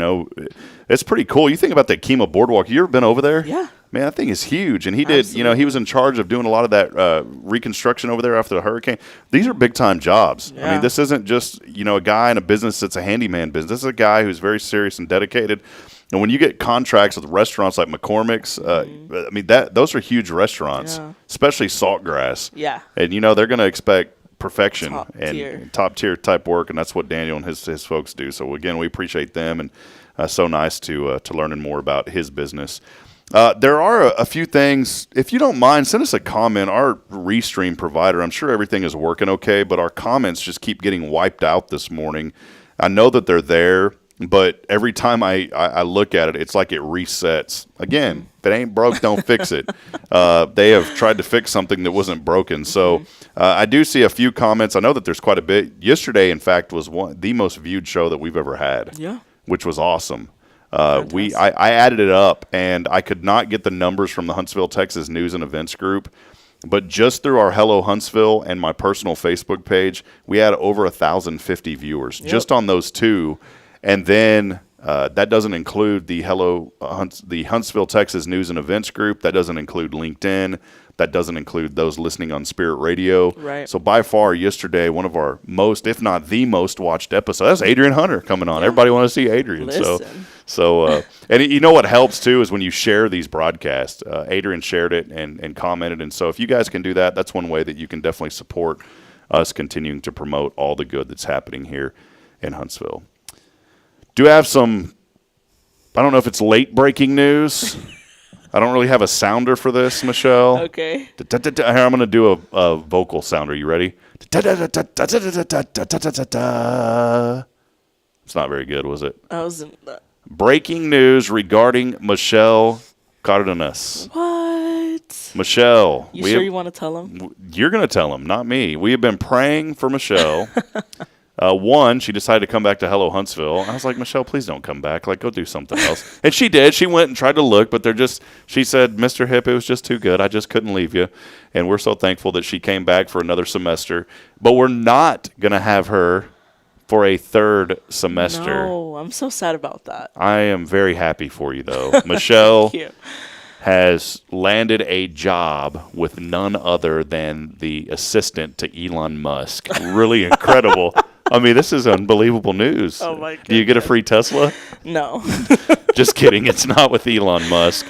It's pretty cool. You think about that Kemah Boardwalk. You ever been over there? Yeah. Man, that thing is huge. And he did, he was in charge of doing a lot of that reconstruction over there after the hurricane. These are big-time jobs. Yeah. I mean, this isn't just, a guy in a business that's a handyman business. This is a guy who's very serious and dedicated. And when you get contracts with restaurants like McCormick's, those are huge restaurants, especially Saltgrass. Yeah. And, they're going to expect perfection and top-tier type work, and that's what Daniel and his folks do. So, again, we appreciate them, and so nice to learning more about his business. There are a few things. If you don't mind, send us a comment. Our Restream provider, I'm sure everything is working okay, but our comments just keep getting wiped out this morning. I know that they're there, but every time I look at it, it's like it resets. Again, if it ain't broke, don't fix it. They have tried to fix something that wasn't broken. So I do see a few comments. I know that there's quite a bit. Yesterday, in fact, was the most viewed show that we've ever had, which was awesome. I added it up, and I could not get the numbers from the Huntsville, Texas News and Events group. But just through our Hello Huntsville and my personal Facebook page, we had over 1,050 viewers just on those two. And then that doesn't include the Huntsville, Texas News and Events group. That doesn't include LinkedIn. That doesn't include those listening on Spirit Radio. Right. So by far yesterday, one of our most, if not the most watched episode. That's Adrian Hunter coming on. Everybody want to see Adrian. Listen. So and you know what helps too is when you share these broadcasts. Adrian shared it and commented. And so if you guys can do that, that's one way that you can definitely support us continuing to promote all the good that's happening here in Huntsville. Do have some, I don't know if it's late breaking news. I don't really have a sounder for this, Michelle. Okay. Here, I'm going to do a vocal sounder. You ready? It's not very good, was it? I wasn't. Breaking news regarding Michelle Cardenas. What? Michelle. You sure you want to tell him? You're going to tell him, not me. We have been praying for Michelle. One, she decided to come back to Hello Huntsville. I was like, Michelle, please don't come back. Like, go do something else. And she did. She went and tried to look, but she said, Mr. Hip, it was just too good. I just couldn't leave you. And we're so thankful that she came back for another semester. But we're not going to have her for a third semester. No, I'm so sad about that. I am very happy for you, though. Michelle has landed a job with none other than the assistant to Elon Musk. Really incredible. I mean, this is unbelievable news. Oh, my goodness. Do you get a free Tesla? No. Just kidding. It's not with Elon Musk,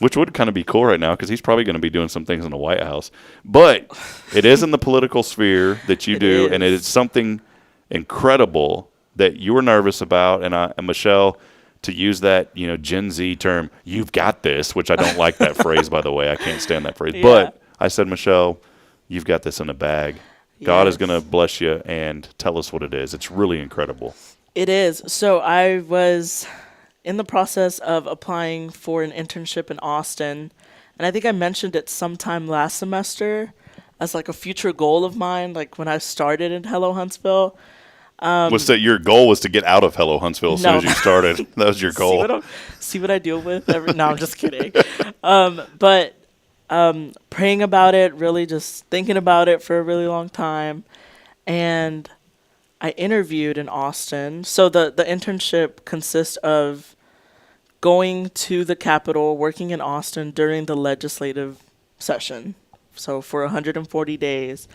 which would kind of be cool right now because he's probably going to be doing some things in the White House. But it is in the political sphere that you do, and it is something incredible that you were nervous about. And Michelle, to use that Gen Z term, you've got this, which I don't like that phrase, by the way. I can't stand that phrase. Yeah. But I said, Michelle, you've got this in the bag. God is going to bless you, and tell us what it is. It's really incredible. It is. So I was in the process of applying for an internship in Austin, and I think I mentioned it sometime last semester as like a future goal of mine, like when I started in Hello Huntsville. Was that your goal was to get out of Hello Huntsville as soon as you started? That was your goal. See what I deal with? No, I'm just kidding. But praying about it, really just thinking about it for a really long time. And I interviewed in Austin. So the internship consists of going to the Capitol, working in Austin during the legislative session. So for 140 days,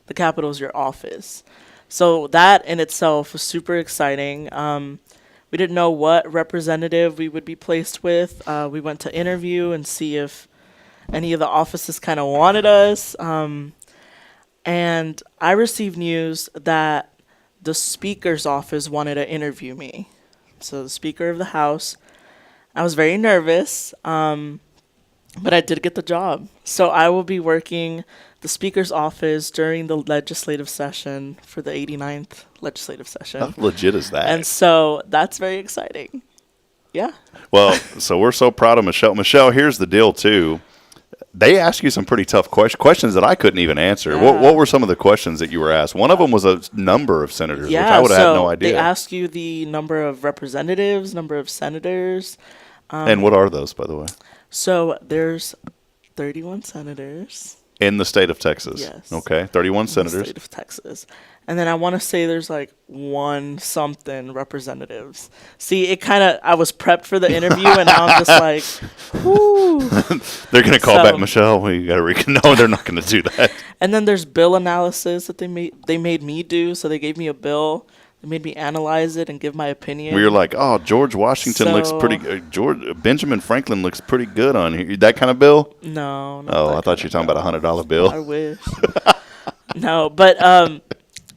the Capitol is your office. So that in itself was super exciting. We didn't know what representative we would be placed with. We went to interview and see if any of the offices kind of wanted us. And I received news that the Speaker's office wanted to interview me. So the Speaker of the House. I was very nervous, but I did get the job. So I will be working the Speaker's office during the legislative session for the 89th legislative session. How legit is that? And so that's very exciting. Yeah. Well, so we're so proud of Michelle. Michelle, here's the deal, too. They asked you some pretty tough questions that I couldn't even answer. Yeah. What were some of the questions that you were asked? One of them was a number of senators, which I would have had no idea. They ask you the number of representatives, number of senators. And what are those, by the way? So there's 31 senators. In the state of Texas. Yes. Okay, 31 senators. In the state of Texas. And then I want to say there's like 1-something representatives. See, I was prepped for the interview, and now I'm just like, whoo. They're going to call back Michelle. We got to No, they're not going to do that. And then there's bill analysis that they made me do. So they gave me a bill. They made me analyze it and give my opinion. We were like, oh, George Washington looks pretty good. Benjamin Franklin looks pretty good on here. That kind of bill? No. Oh, I thought you were talking about a $100 bill. I wish. No, but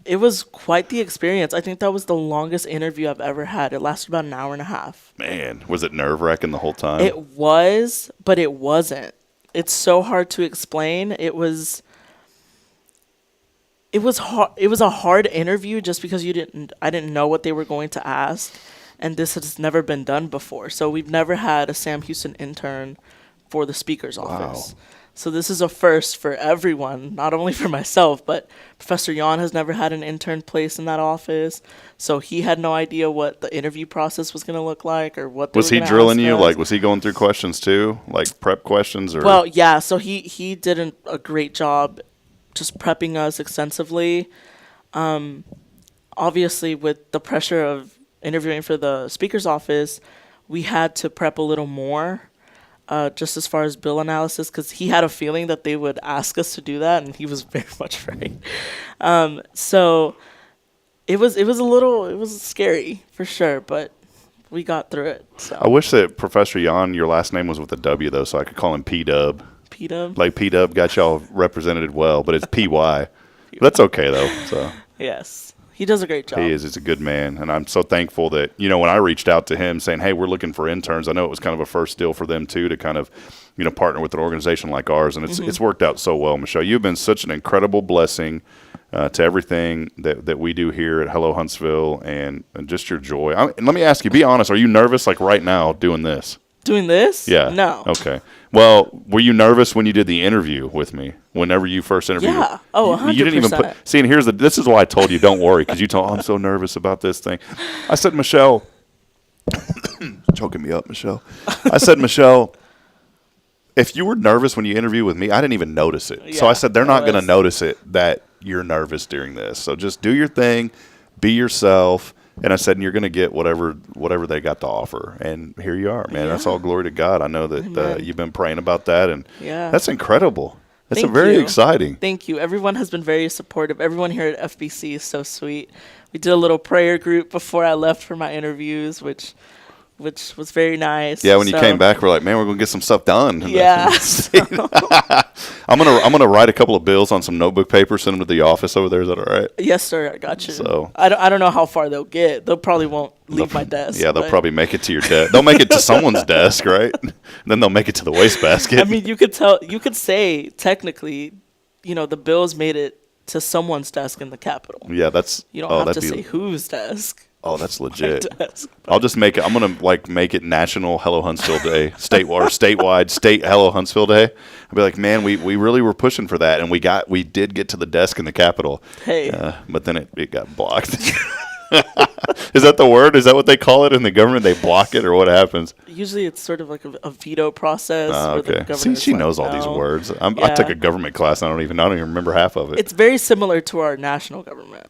it was quite the experience. I think that was the longest interview I've ever had. It lasted about an hour and a half. Man, was it nerve-wracking the whole time? It was, but it wasn't. It's so hard to explain. It was hard. It was a hard interview just because I didn't know what they were going to ask, and this has never been done before. So we've never had a Sam Houston intern for the Speaker's office. So this is a first for everyone, not only for myself, but Professor Yan has never had an intern placed in that office. So he had no idea what the interview process was going to look like or what they was he drilling you? Like, was he going through questions too, like prep questions? Or well, yeah. So he did a great job just prepping us extensively. Obviously, with the pressure of interviewing for the Speaker's office, we had to prep a little more. Just as far as bill analysis, because he had a feeling that they would ask us to do that, and he was very much right. So it was scary for sure, but we got through it. So I wish that Professor Yan, your last name was with a W though, so I could call him P-Dub. P-Dub? Like P-Dub got y'all represented well, but it's P-Y. That's okay though. So yes. He does a great job. He is. He's a good man. And I'm so thankful that, when I reached out to him saying, hey, we're looking for interns, I know it was kind of a first deal for them, too, to kind of, partner with an organization like ours. And it's worked out so well, Michelle. You've been such an incredible blessing to everything that we do here at Hello Huntsville and just your joy. And let me ask you, be honest, are you nervous like right now doing this? Doing this? Yeah. No. Okay. Well, were you nervous when you did the interview with me? Whenever you first interviewed? Yeah. Oh, 100%. You didn't even put. See, and this is why I told you don't worry, because you told I'm so nervous about this thing. I said, Michelle, choking me up, Michelle. I said, Michelle, if you were nervous when you interviewed with me, I didn't even notice it. So I said, they're not going to notice it that you're nervous during this. So just do your thing, be yourself. And I said, and you're going to get whatever they got to offer. And here you are, man. Yeah. That's all glory to God. I know that you've been praying about that, and that's incredible. That's very exciting. Thank you. Everyone has been very supportive. Everyone here at FBC is so sweet. We did a little prayer group before I left for my interviews, which was very nice. Yeah, when you came back, we're like, man, we're gonna get some stuff done. Yeah. I'm gonna write a couple of bills on some notebook paper, send them to the office over there. Is that all right? Yes, sir. I got you. So I don't know how far they'll get. They'll probably won't leave my desk. Yeah, they'll probably make it to your desk. They'll make it to someone's desk, right? Then they'll make it to the wastebasket. I mean, you could say technically, the bills made it to someone's desk in the Capitol. Yeah, that's. You don't have to say whose desk. Oh, that's legit. I'll just make it. I'm gonna make it National Hello Huntsville Day, statewide State Hello Huntsville Day. I'll be like, man, we really were pushing for that, and we did get to the desk in the Capitol. Hey, but then it got blocked. Is that the word? Is that what they call it in the government? They block it, or what happens? Usually, it's sort of like a veto process. Okay. See, she knows all these words. I took a government class. And I don't even remember half of it. It's very similar to our national government.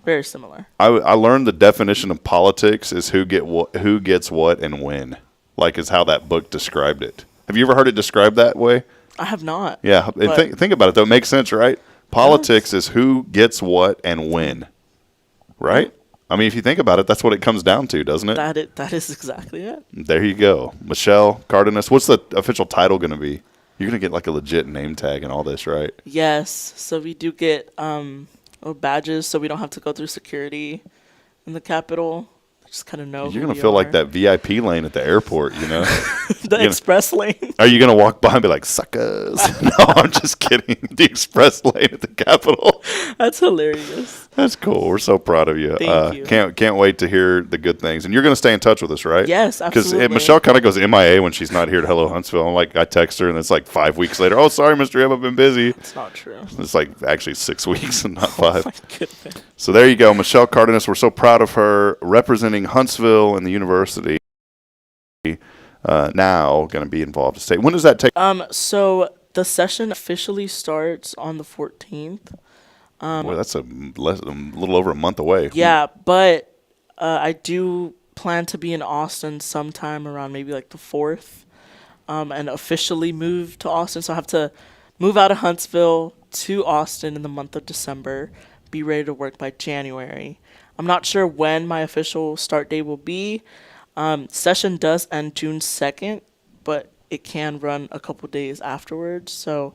Very similar. I learned the definition of politics is who gets what and when. Like is how that book described it. Have you ever heard it described that way? I have not. Yeah, and think about it though. It makes sense, right? Politics is who gets what and when. Right? I mean, if you think about it, that's what it comes down to, doesn't it? That is exactly it. There you go. Michelle Cardenas, what's the official title going to be? You're going to get like a legit name tag and all this, right? Yes. So we do get badges, so we don't have to go through security in the Capitol. Just kind of know. You're gonna feel like that VIP lane at the airport, the express lane. Are you gonna walk by and be like, suckers? No, I'm just kidding. The express lane at the Capitol. That's hilarious. That's cool. We're so proud of you. Thank you. Can't wait to hear the good things. And you're gonna stay in touch with us, right? Yes, absolutely. Because Michelle kind of goes MIA when she's not here to Hello Huntsville. I'm like, I text her and it's like 5 weeks later. Oh, sorry, Mr. M, I've been busy. It's not true. It's like actually 6 weeks and not 5. Oh my goodness. So there you go, Michelle Cardenas. We're so proud of her representing Huntsville and the university. Now going to be involved in state. When does that take? So the session officially starts on the 14th. Well, that's a little over a month away. Yeah, but I do plan to be in Austin sometime around maybe like the 4th, and officially move to Austin. So I have to move out of Huntsville to Austin in the month of December. Be ready to work by January. I'm not sure when my official start date will be. Session does end June 2nd, but it can run a couple days afterwards. So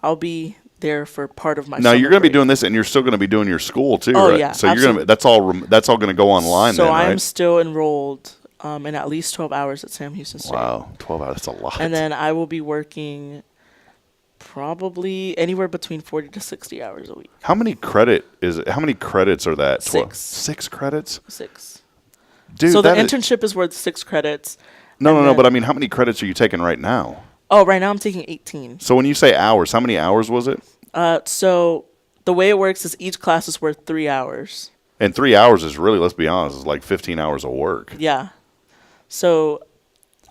I'll be there for part of my. Now you're going to be doing this, and you're still going to be doing your school too, oh, right? Yeah, so absolutely. that's all going to go online. So then, right? I'm still enrolled in at least 12 hours at Sam Houston State. Wow, 12 hours. That's a lot. And then I will be working probably anywhere between 40 to 60 hours a week. How many credits are that? 6. 6 credits? 6. Dude, so the internship is worth 6 credits. No, but I mean, how many credits are you taking right now? Oh, right now I'm taking 18. So when you say hours, how many hours was it? So the way it works is each class is worth 3 hours. And 3 hours is really, let's be honest, is like 15 hours of work. Yeah. So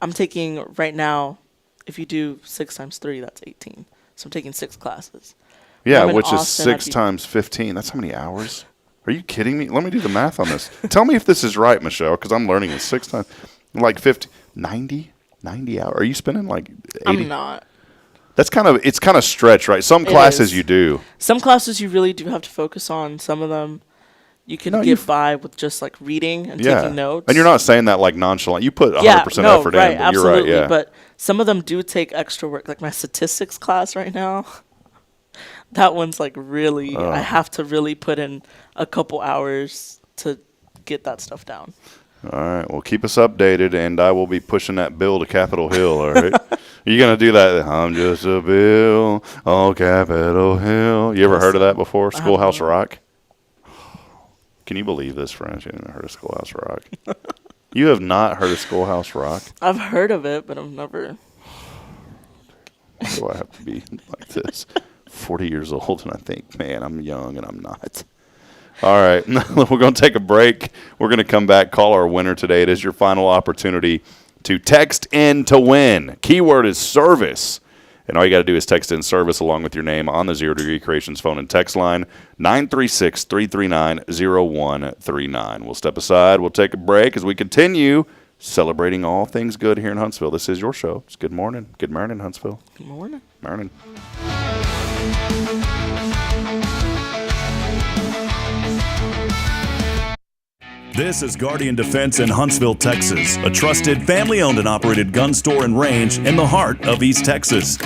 I'm taking right now, if you do 6 times 3, that's 18. So I'm taking 6 classes. Yeah, which is 6 times 15. That's how many hours? Are you kidding me? Let me do the math on this. Tell me if this is right, Michelle, because I'm learning this 6 times. Like 50, 90 hours. Are you spending like 80? I'm not. It's kind of stretch, right? Some classes you do. Some classes you really do have to focus on. Some of them you can get by with just like reading and taking notes. And you're not saying that like nonchalant. You put 100% effort in, but absolutely. you're right, yeah. But some of them do take extra work. Like my statistics class right now, that one's like really, I have to really put in a couple hours to get that stuff down. All right. Well, keep us updated, and I will be pushing that bill to Capitol Hill, all right? Are you going to do that? I'm just a bill on Capitol Hill. You ever heard of that before? Schoolhouse Rock? Can you believe this, friends? You never heard of Schoolhouse Rock? You have not heard of Schoolhouse Rock? I've heard of it, but I've never. Why do I have to be like this? 40 years old, and I think, man, I'm young, and I'm not. All right, we're going to take a break. We're going to come back, call our winner today. It is your final opportunity to text in to win. Keyword is service. And all you got to do is text in service along with your name on the Zero Degree Creations phone and text line 936-339-0139. We'll step aside. We'll take a break as we continue celebrating all things good here in Huntsville. This is your show. It's Good Morning. Good morning, Huntsville. Good morning. Morning. This is Guardian Defense in Huntsville, Texas, a trusted family-owned and operated gun store and range in the heart of East Texas.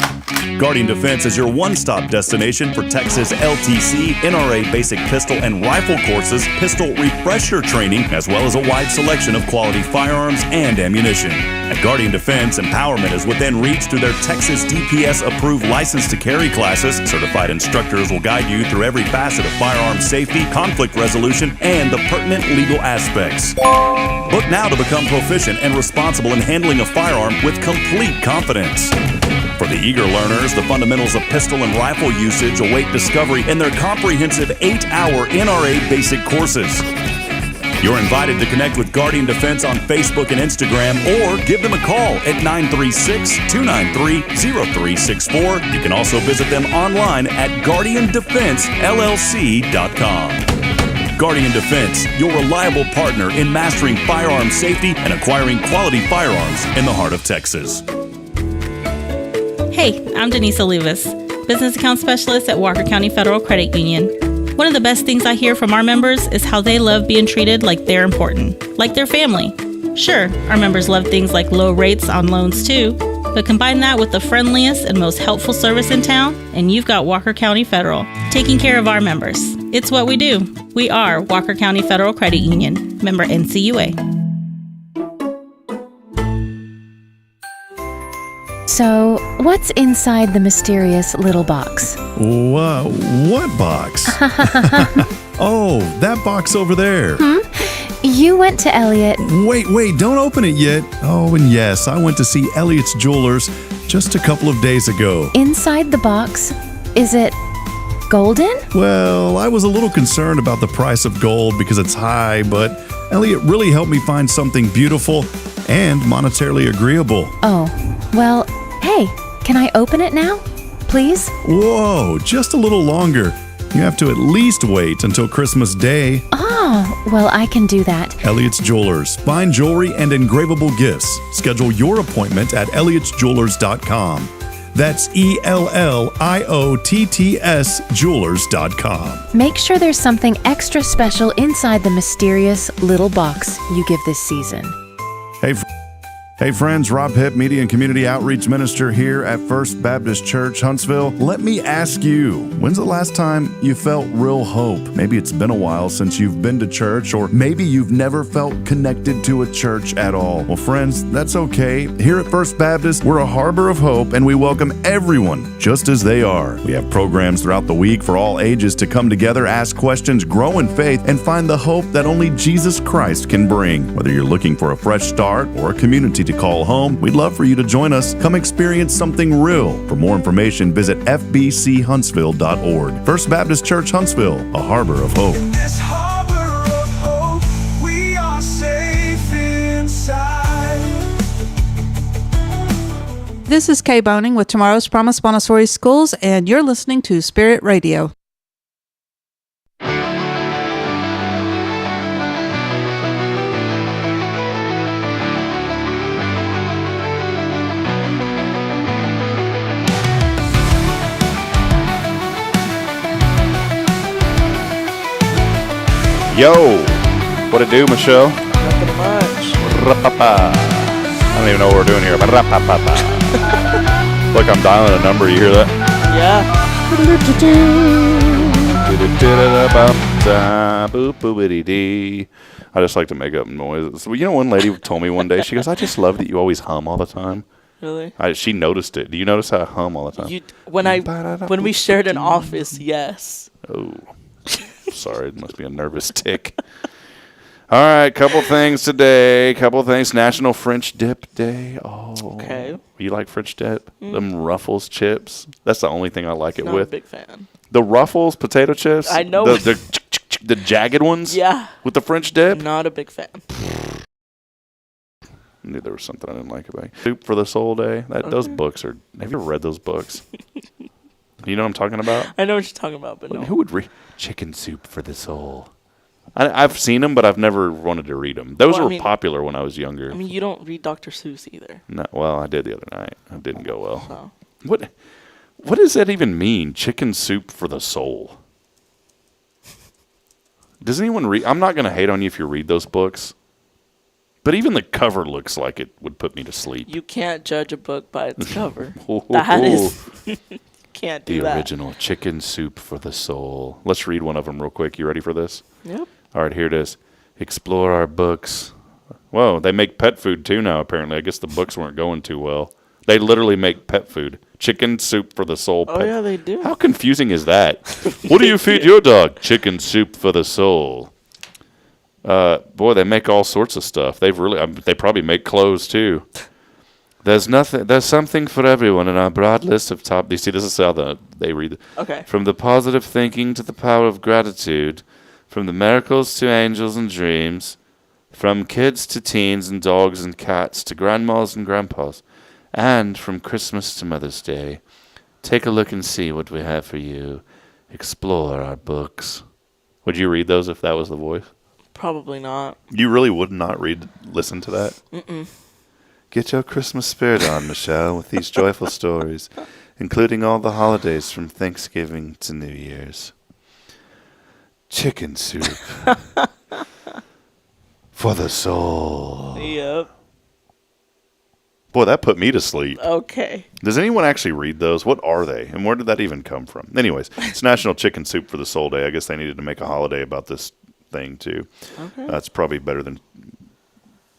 Guardian Defense is your one-stop destination for Texas LTC, NRA basic pistol and rifle courses, pistol refresher training, as well as a wide selection of quality firearms and ammunition. At Guardian Defense, empowerment is within reach through their Texas DPS-approved license to carry classes. Certified instructors will guide you through every facet of firearm safety, conflict resolution, and the pertinent legal aspects. Book now to become proficient and responsible in handling a firearm with complete confidence. For the eager learners, the fundamentals of pistol and rifle usage await discovery in their comprehensive 8-hour NRA basic courses. You're invited to connect with Guardian Defense on Facebook and Instagram or give them a call at 936-293-0364. You can also visit them online at guardiandefensellc.com. Guardian Defense, your reliable partner in mastering firearm safety and acquiring quality firearms in the heart of Texas. Hey, I'm Denise Olivas, Business Account Specialist at Walker County Federal Credit Union. One of the best things I hear from our members is how they love being treated like they're important, like their family. Sure, our members love things like low rates on loans too, but combine that with the friendliest and most helpful service in town, and you've got Walker County Federal, taking care of our members. It's what we do. We are Walker County Federal Credit Union, member NCUA. So, what's inside the mysterious little box? What box? Oh, that box over there. You went to Elliott. Wait, don't open it yet. Oh, and yes, I went to see Elliott's Jewelers just a couple of days ago. Inside the box, is it golden? Well, I was a little concerned about the price of gold because it's high, but Elliott really helped me find something beautiful and monetarily agreeable. Oh, well, hey, can I open it now? Please? Whoa, just a little longer. You have to at least wait until Christmas Day. Oh, well, I can do that. Elliott's Jewelers. Fine jewelry and engravable gifts. Schedule your appointment at elliottjewelers.com. That's ELLIOTTS Jewelers.com. Make sure there's something extra special inside the mysterious little box you give this season. Hey friends, Rob Hipp, Media and Community Outreach Minister here at First Baptist Church, Huntsville. Let me ask you, when's the last time you felt real hope? Maybe it's been a while since you've been to church, or maybe you've never felt connected to a church at all. Well, friends, that's okay. Here at First Baptist, we're a harbor of hope, and we welcome everyone just as they are. We have programs throughout the week for all ages to come together, ask questions, grow in faith, and find the hope that only Jesus Christ can bring. Whether you're looking for a fresh start or a community to call home, we'd love for you to join us. Come experience something real. For more information, visit fbchuntsville.org. First Baptist Church, Huntsville, a harbor of hope. In this harbor of hope, we are safe inside. This is Kay Boning with Tomorrow's Promise Montessori Schools, and you're listening to Spirit Radio. Yo, what it do, Michelle? Nothing much. I don't even know what we're doing here. Look, I'm dialing a number. You hear that? Yeah. I just like to make up noises. You know, one lady told me one day, she goes, I just love that you always hum all the time. Really? She noticed it. Do you notice how I hum all the time? When we shared an office, yes. Oh. Sorry, it must be a nervous tick. All right, couple things today. Couple things. National French Dip Day. Oh, Okay. You like French dip? Them Ruffles chips. That's the only thing I like it Not with. a big fan. The Ruffles potato chips. I know. The jagged ones. Yeah. With the French dip. Not a big fan. I knew there was something I didn't like about it. Soup for the Soul Day. Those books are. Have you ever read those books? You know what I'm talking about? I know what you're talking about, but no. Who would read Chicken Soup for the Soul? I've seen them, but I've never wanted to read them. Those were popular when I was younger. I mean, you don't read Dr. Seuss either. No, well, I did the other night. It didn't go well. So. What does that even mean? Chicken Soup for the Soul. Does anyone read? I'm not going to hate on you if you read those books, but even the cover looks like it would put me to sleep. You can't judge a book by its cover. That is... can't do that. The original Chicken Soup for the Soul. Let's read one of them real quick. You ready for this? Yep. All right, here it is. Explore our books. Whoa, they make pet food too now, apparently. I guess the books weren't going too well. They literally make pet food. Chicken Soup for the Soul. Oh, yeah, they do. How confusing is that? What do you feed your dog? Chicken Soup for the Soul. Boy, they make all sorts of stuff. They probably make clothes too. There's something for everyone in our broad list of top. You see, this is how they read it. Okay. From the positive thinking to the power of gratitude, from the miracles to angels and dreams, from kids to teens and dogs and cats to grandmas and grandpas, and from Christmas to Mother's Day. Take a look and see what we have for you. Explore our books. Would you read those if that was the voice? Probably not. You really would not listen to that? Mm-mm. Get your Christmas spirit on, Michelle, with these joyful stories, including all the holidays from Thanksgiving to New Year's. Chicken soup for the soul. Yep. Boy, that put me to sleep. Okay. Does anyone actually read those? What are they? And where did that even come from? Anyways, it's National Chicken Soup for the Soul Day. I guess they needed to make a holiday about this thing, too. Okay. That's probably better than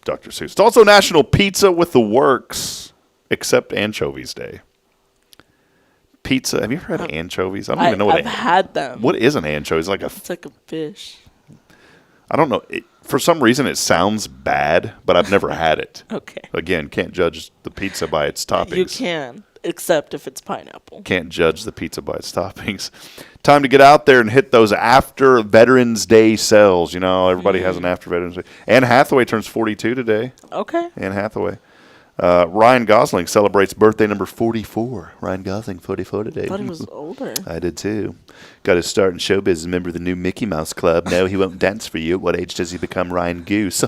Dr. Seuss. It's also National Pizza with the Works, except Anchovies Day. Pizza. Have you ever had anchovies? I don't even know what I've had them. What is an anchovy? It's like a fish. I don't know. For some reason, it sounds bad, but I've never had it. Okay. Again, can't judge the pizza by its toppings. You can, except if it's pineapple. Can't judge the pizza by its toppings. Time to get out there and hit those after Veterans Day sales. You know, everybody has an after Veterans Day. Anne Hathaway turns 42 today. Okay. Anne Hathaway. Ryan Gosling celebrates birthday number 44. Ryan Gosling, 44 today. I thought he was older. I did too. Got his start in showbiz as a member of the new Mickey Mouse Club. No, he won't dance for you. At what age does he become Ryan Goose?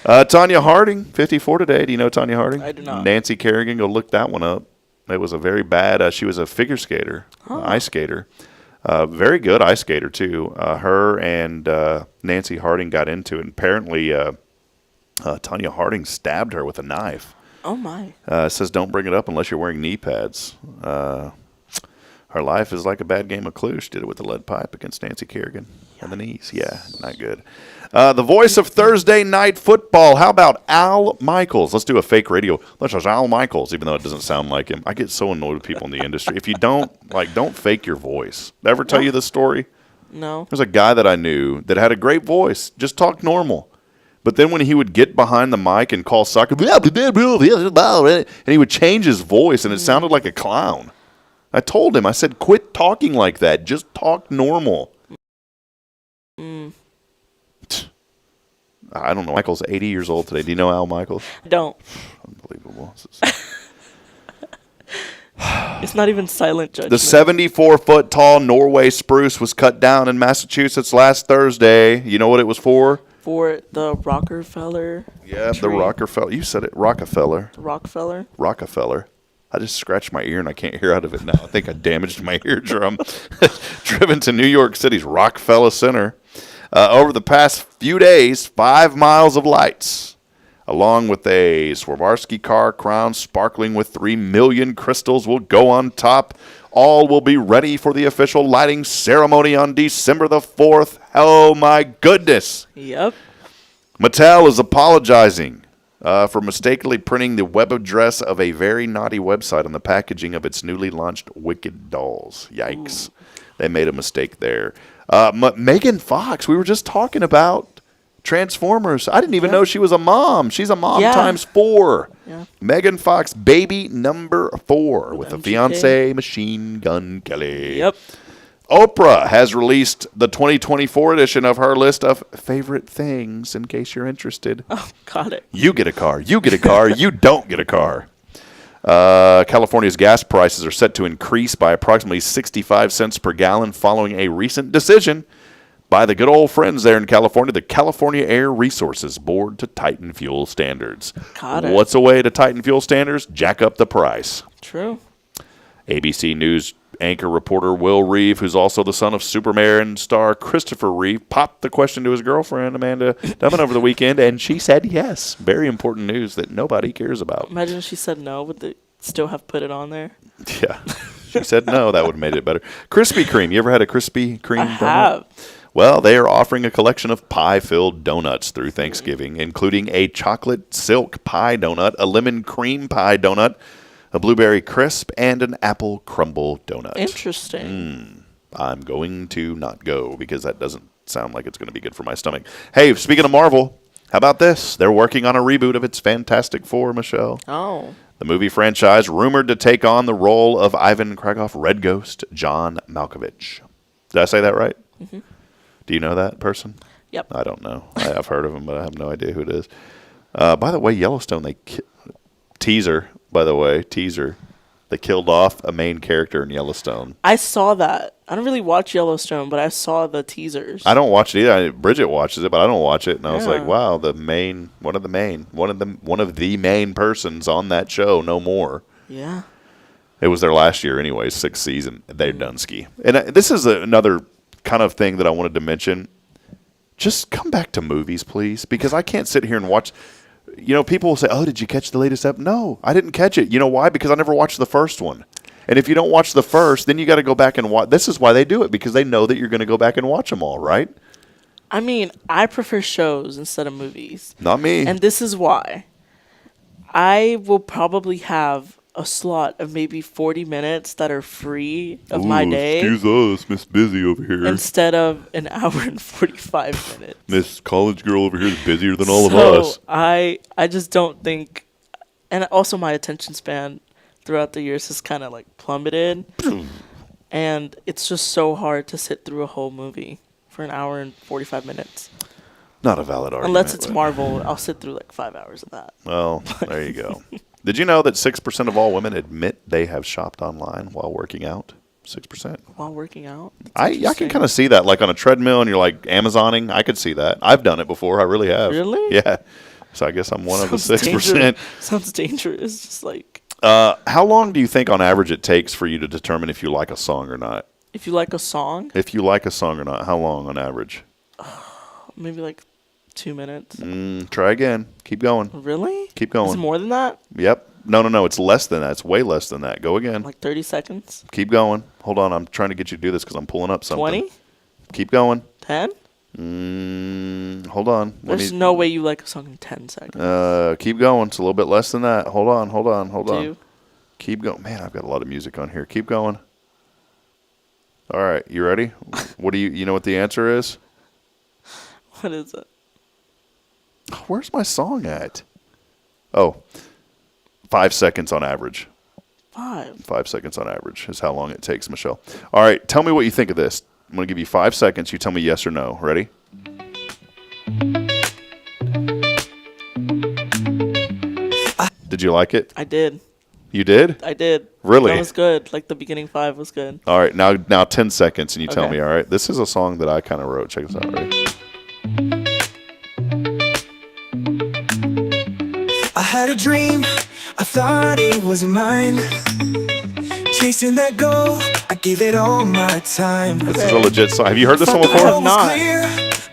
Tanya Harding, 54 today. Do you know Tanya Harding? I do not. Nancy Kerrigan, go look that one up. It was a very bad, she was a figure skater, ice skater. Very good ice skater too. Her and Nancy Harding got into it. And apparently, Tanya Harding stabbed her with a knife. Oh, my. It says don't bring it up unless you're wearing knee pads. Her life is like a bad game of Clue. She did it with a lead pipe against Nancy Kerrigan on the knees. Yeah, not good. The voice of Thursday Night Football. How about Al Michaels? Let's do a fake radio. Let's just Al Michaels, even though it doesn't sound like him. I get so annoyed with people in the industry. If you don't fake your voice. Did I ever tell you this story? No. There's a guy that I knew that had a great voice. Just talked normal. But then when he would get behind the mic and call soccer, and he would change his voice, and it sounded like a clown. I told him, I said, quit talking like that. Just talk normal. I don't know. Michael's 80 years old today. Do you know Al Michaels? Don't. Unbelievable. It's not even silent judgment. The 74-foot tall Norway spruce was cut down in Massachusetts last Thursday. You know what it was for? For the Rockefeller. Yeah, tree. the Rockefeller. You said it. Rockefeller. The Rockefeller. Rockefeller. I just scratched my ear and I can't hear out of it now. I think I damaged my eardrum. Driven to New York City's Rockefeller Center. Over the past few days, 5 miles of lights, along with a Swarovski car crown sparkling with 3 million crystals, will go on top. All will be ready for the official lighting ceremony on December the 4th. Oh, my goodness. Yep. Mattel is apologizing for mistakenly printing the web address of a very naughty website on the packaging of its newly launched Wicked dolls. Yikes. Ooh. They made a mistake there. Megan Fox. We were just talking about Transformers. I didn't even know she was a mom. She's a mom times 4. Yeah. Megan Fox, baby number 4 with a fiance, Machine Gun Kelly. Yep. Oprah has released the 2024 edition of her list of favorite things, in case you're interested. Oh, got it. You get a car. You get a car. You don't get a car. California's gas prices are set to increase by approximately 65 cents per gallon following a recent decision by the good old friends there in California, the California Air Resources Board, to tighten fuel standards. Got it. What's a way to tighten fuel standards? Jack up the price. True. ABC News anchor reporter Will Reeve, who's also the son of Superman star Christopher Reeve, popped the question to his girlfriend, Amanda Dubbin, over the weekend, and she said yes. Very important news that nobody cares about. Imagine if she said no, would they still have put it on there? Yeah. She said no, that would have made it better. Krispy Kreme. You ever had a Krispy Kreme donut? Have. Well, they are offering a collection of pie-filled donuts through Thanksgiving, including a chocolate silk pie donut, a lemon cream pie donut, a blueberry crisp, and an apple crumble donut. Interesting. I'm going to not go because that doesn't sound like it's going to be good for my stomach. Hey, speaking of Marvel, how about this? They're working on a reboot of its Fantastic Four, Michelle. Oh. The movie franchise rumored to take on the role of Ivan Krakoff Red Ghost, John Malkovich. Did I say that right? Mm-hmm. Do you know that person? Yep. I don't know. I've heard of him, but I have no idea who it is. By the way, Yellowstone, teaser, they killed off a main character in Yellowstone. I saw that. I don't really watch Yellowstone, but I saw the teasers. I don't watch it either. Bridget watches it, but I don't watch it. And I was like, wow, one of the main persons on that show, no more. Yeah. It was their last year anyway, 6th season. They're done ski. And this is another kind of thing that I wanted to mention. Just come back to movies, please, because I can't sit here and watch. You know, people will say, oh, did you catch the latest episode? No, I didn't catch it. You know why? Because I never watched the first one. And if you don't watch the first, then you got to go back and watch. This is why they do it, because they know that you're going to go back and watch them all, right? I mean, I prefer shows instead of movies. Not me. And this is why. I will probably have a slot of maybe 40 minutes that are free of my day. Excuse us, Miss Busy over here. Instead of an hour and 45 minutes. This college girl over here is busier than all of us. I just don't think, and also my attention span throughout the years has kind of like plummeted. And it's just so hard to sit through a whole movie for an hour and 45 minutes. Not a valid argument. Unless it's Marvel, I'll sit through like 5 hours of that. Well, there you go. Did you know that 6% of all women admit they have shopped online while working out? 6%. While working out? I can kind of see that, like on a treadmill and you're like Amazoning. I could see that. I've done it before. I really have. Really? Yeah. So I guess I'm one of the 6%. Sounds dangerous. Just like. How long do you think on average it takes for you to determine if you like a song or not? If you like a song? If you like a song or not, how long on average? Maybe like 2 minutes. Try again. Keep going. Really? Keep going. Is it more than that? Yep. No. It's less than that. It's way less than that. Go again. Like 30 seconds? Keep going. Hold on. I'm trying to get you to do this because I'm pulling up something. 20? Keep going. 10? Hold on. There's no way you like a song in 10 seconds. Keep going. It's a little bit less than that. Hold on. 2. Keep going. Man, I've got a lot of music on here. Keep going. All right. You ready? What do you know what the answer is? What is it? Where's my song at? Oh, 5 seconds on average. 5 seconds on average is how long it takes, Michelle. All right. Tell me what you think of this. I'm going to give you 5 seconds. You tell me yes or no. Ready? Did you like it? I did. You did? I did. Really? That was good. Like the beginning 5 was good. All right. Now 10 seconds and you tell me, all right? This is a song that I kind of wrote. Check this out. Ready? I had a dream, I thought it was mine. Chasing that goal, I gave it all my time. This is a legit song. Have you heard this one before? I have not.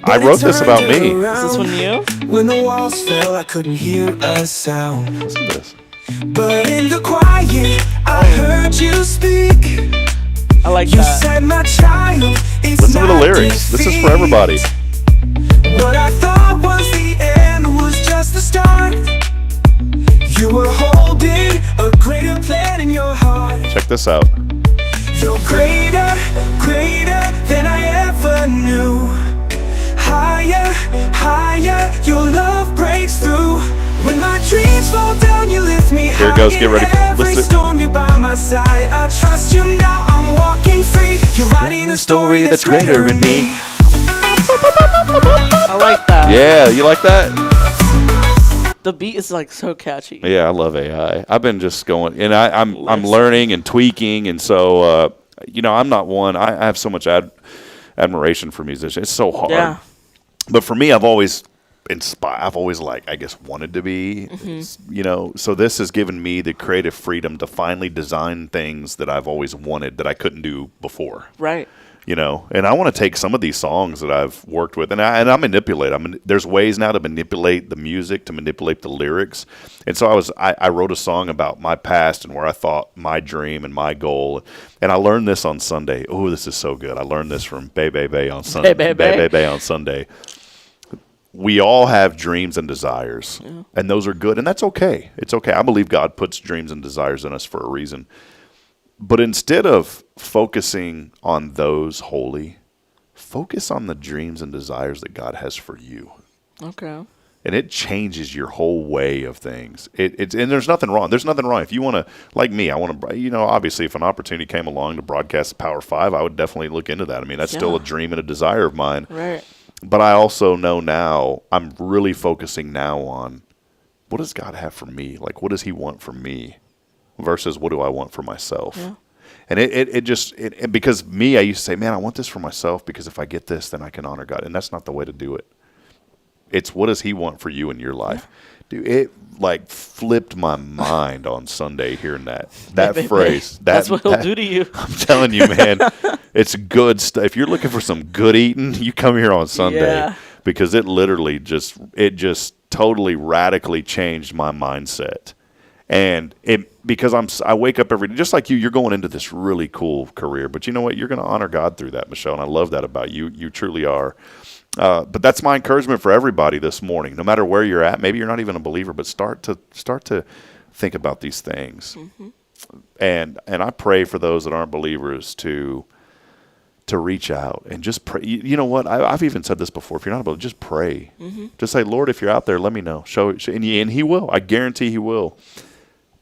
I wrote this about me. Is this one you? When the walls fell, I couldn't hear a sound. Listen to this. But in the quiet, I heard you speak. I like you that. You said, my child, it's listen to the lyrics. This is for everybody. What I thought was the end was just the start. You were holding a greater plan in your heart. Check this out. You're greater, greater than I ever higher, higher. Your love breaks through. When my dreams fall down, you lift me high. Here it goes. Get ready. Every storm, you're by my side. I trust you now. I'm walking free. You're writing a story that's greater in me. I like that. Yeah, you like that? The beat is like so catchy. Yeah, I love AI. I've been just going, and I'm learning and tweaking, and so I'm not one. I have so much admiration for musicians. It's so hard. Yeah. But for me, I've always inspired. I've always wanted to be. So this has given me the creative freedom to finally design things that I've always wanted that I couldn't do before. Right. And I want to take some of these songs that I've worked with, and I manipulate. There's ways now to manipulate the music, to manipulate the lyrics. And so I wrote a song about my past and where I thought my dream and my goal. And I learned this on Sunday. Oh, this is so good. I learned this from Bay on Sunday. Bay on Sunday. We all have dreams and desires, and those are good, and that's okay. It's okay. I believe God puts dreams and desires in us for a reason. But instead of focusing on those wholly, focus on the dreams and desires that God has for you. Okay. And it changes your whole way of things. And there's nothing wrong. There's nothing wrong. If you want to, like me, I want to, obviously if an opportunity came along to broadcast Power 5, I would definitely look into that. I mean, that's still a dream and a desire of mine. Right. But I also know now, I'm really focusing now on what does God have for me? Like, what does he want from me versus what do I want for myself? Yeah. And it because me, I used to say, man, I want this for myself because if I get this, then I can honor God. And that's not the way to do it. It's what does he want for you in your life? Dude, it like flipped my mind on Sunday hearing that phrase. That's what he'll do to you. I'm telling you, man, it's good stuff. If you're looking for some good eating, you come here on Sunday because it literally just totally radically changed my mindset. And because I wake up every day, just like you're going into this really cool career, but you know what? You're going to honor God through that, Michelle, and I love that about you. You truly are. But that's my encouragement for everybody this morning. No matter where you're at, maybe you're not even a believer, but start to think about these things. Mm-hmm. And I pray for those that aren't believers to reach out and just pray. You know what? I've even said this before. If you're not a believer, just pray. Mm-hmm. Just say, Lord, if you're out there, let me know. And he will. I guarantee he will.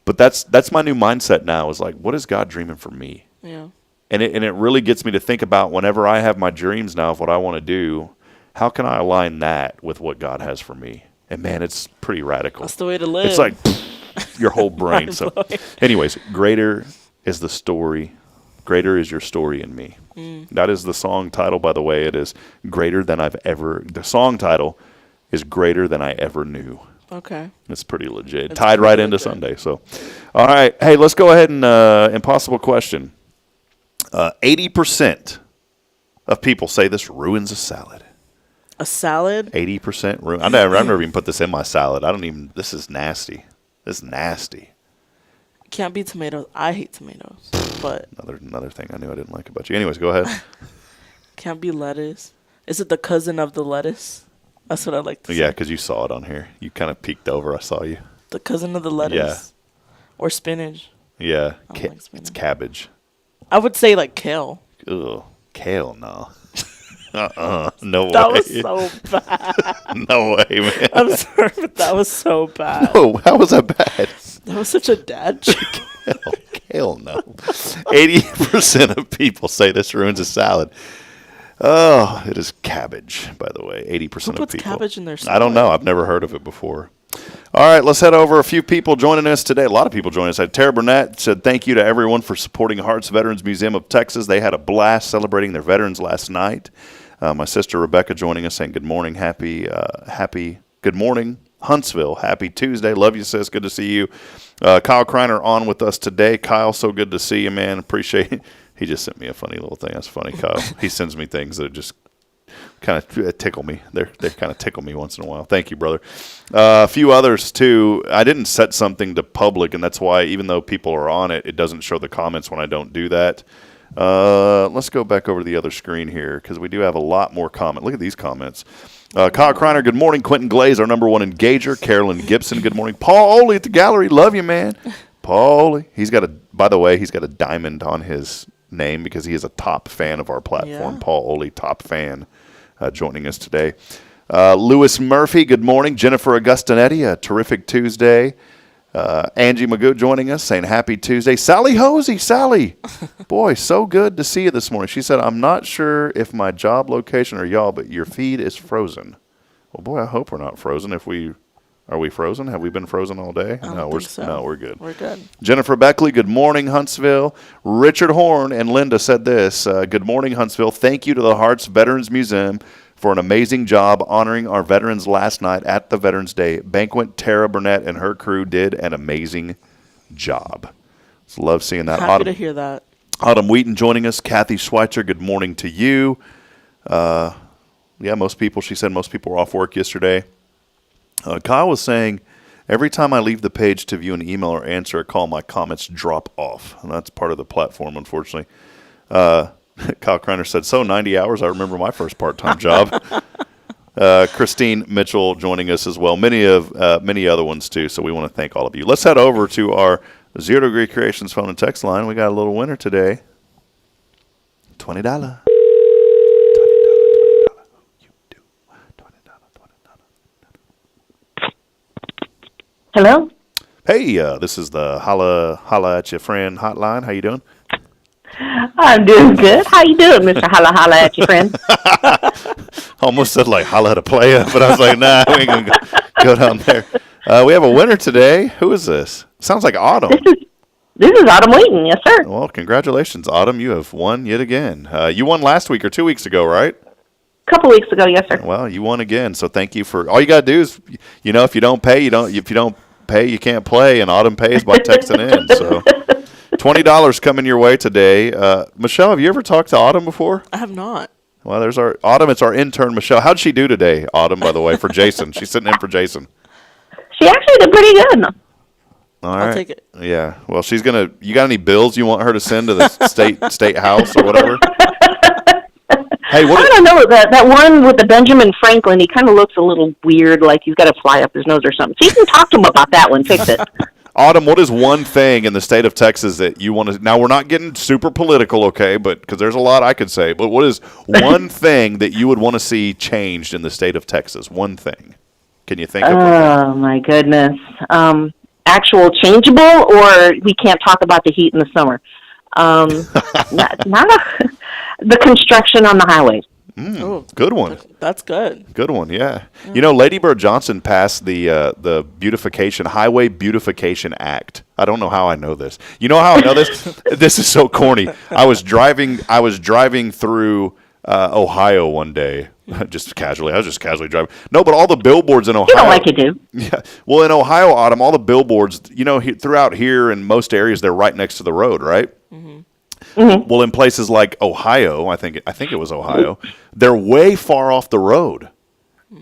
But that's my new mindset now is like, what is God dreaming for me? Yeah. And it really gets me to think about whenever I have my dreams now of what I want to do, how can I align that with what God has for me? And man, it's pretty radical. That's the way to live. It's like your whole brain. So anyways, greater is the story. Greater is your story in me. Mm. That is the song title, by the way. It is greater than the song title is greater than I ever knew. Okay. It's pretty legit. It's tied right into Sunday. So, all right. Hey, let's go ahead and impossible question. 80% of people say this ruins a salad. A salad? 80% ruin. I've never even put this in my salad. This is nasty. This is nasty. Can't be tomatoes. I hate tomatoes. But another thing I knew I didn't like about you. Anyways, go ahead. Can't be lettuce. Is it the cousin of the lettuce? That's what I like to say. Yeah, because you saw it on here. You kind of peeked over. I saw you. The cousin of the lettuce. Yeah. Or spinach. Yeah. I don't like spinach. It's cabbage. I would say like kale. Ugh. Kale, no. No way. That was so bad. No way, man. I'm sorry, but that was so bad. No, how was that bad? That was such a dad joke. Kale, no. 80% of people say this ruins a salad. Oh, it is cabbage, by the way. 80% Who of puts people. Cabbage in their salad? I don't know. I've never heard of it before. All right, let's head over. A few people joining us today. A lot of people joining us. Tara Burnett said thank you to everyone for supporting Hearts Veterans Museum of Texas. They had a blast celebrating their veterans last night. My sister Rebecca joining us saying good morning. Good morning, Huntsville. Happy Tuesday. Love you, sis. Good to see you. Kyle Kreiner on with us today. Kyle, so good to see you, man. Appreciate it. He just sent me a funny little thing. That's funny, Kyle. He sends me things that just kind of tickle me. They kind of tickle me once in a while. Thank you, brother. A few others, too. I didn't set something to public, and that's why even though people are on it, it doesn't show the comments when I don't do that. Let's go back over to the other screen here because we do have a lot more comments. Look at these comments. Kyle Kreiner, good morning. Quentin Glaze, our number one engager. Carolyn Gibson, good morning. Paul Oley at the gallery, love you, man. Paul Oley. By the way, he's got a diamond on his name because he is a top fan of our platform. Yeah. Paul Oley, top fan, joining us today. Lewis Murphy, good morning. Jennifer Augustinetti, a terrific Tuesday. Angie Magoo joining us, saying happy Tuesday. Sally Hosey, Sally. Boy, so good to see you this morning. She said, I'm not sure if my job location or y'all, but your feed is frozen. Well, boy, I hope we're not frozen. Are we frozen? Have we been frozen all day? No, we're good. We're good. Jennifer Beckley, good morning, Huntsville. Richard Horn and Linda said this, good morning, Huntsville. Thank you to the Hearts Veterans Museum for an amazing job honoring our veterans last night at the Veterans Day banquet. Tara Burnett and her crew did an amazing job. Just love seeing that. Happy to hear that. Autumn Wheaton joining us. Kathy Schweitzer, good morning to you. She said most people were off work yesterday. Kyle was saying, every time I leave the page to view an email or answer a call, my comments drop off. And that's part of the platform, unfortunately. Kyle Kreiner said, 90 hours, I remember my first part-time job. Christine Mitchell joining us as well. Many other ones, too, so we want to thank all of you. Let's head over to our 0 Degree Creations phone and text line. We got a little winner today. $20. Hello? Hey, this is the Holla at Your Friend hotline. How you doing? I'm doing good. How you doing, Mr. Holla at Your Friend? Almost said like holla at a player, but I was like, nah, we ain't going to go down there. We have a winner today. Who is this? Sounds like Autumn. This is Autumn Wheaton, yes, sir. Well, congratulations, Autumn. You have won yet again. You won last week or 2 weeks ago, right? A couple weeks ago, yes, sir. Well, you won again, so thank you for all you got to do is, if you don't pay, you can't play, and Autumn pays by texting in. So $20 coming your way today. Michelle, have you ever talked to Autumn before? I have not. Well, there's our Autumn. It's our intern, Michelle. How'd she do today, Autumn, by the way, for Jason? She's sitting in for Jason. She actually did pretty good. All right. I'll take it. Yeah. Well, you got any bills you want her to send to the state house or whatever? Hey, I don't know, that one with the Benjamin Franklin, he kind of looks a little weird, like he's got a fly up his nose or something. So you can talk to him about that one. Fix it. Autumn, what is one thing in the state of Texas that you want to... Now, we're not getting super political, okay, because there's a lot I could say, but what is one thing that you would want to see changed in the state of Texas? One thing. Can you think of one? Oh, my goodness. Actual changeable, or we can't talk about the heat in the summer? The construction on the highways. Good one. That's good. Good one, yeah. Lady Bird Johnson passed the Highway Beautification Act. I don't know how I know this. You know how I know this? This is so corny. I was driving through Ohio one day. I was just casually driving. No, but all the billboards in Ohio. You don't like you do. Yeah. Well, in Ohio, Autumn, all the billboards, throughout here in most areas, they're right next to the road, right? Mm-hmm. Well, in places like Ohio, I think it was Ohio, they're way far off the road.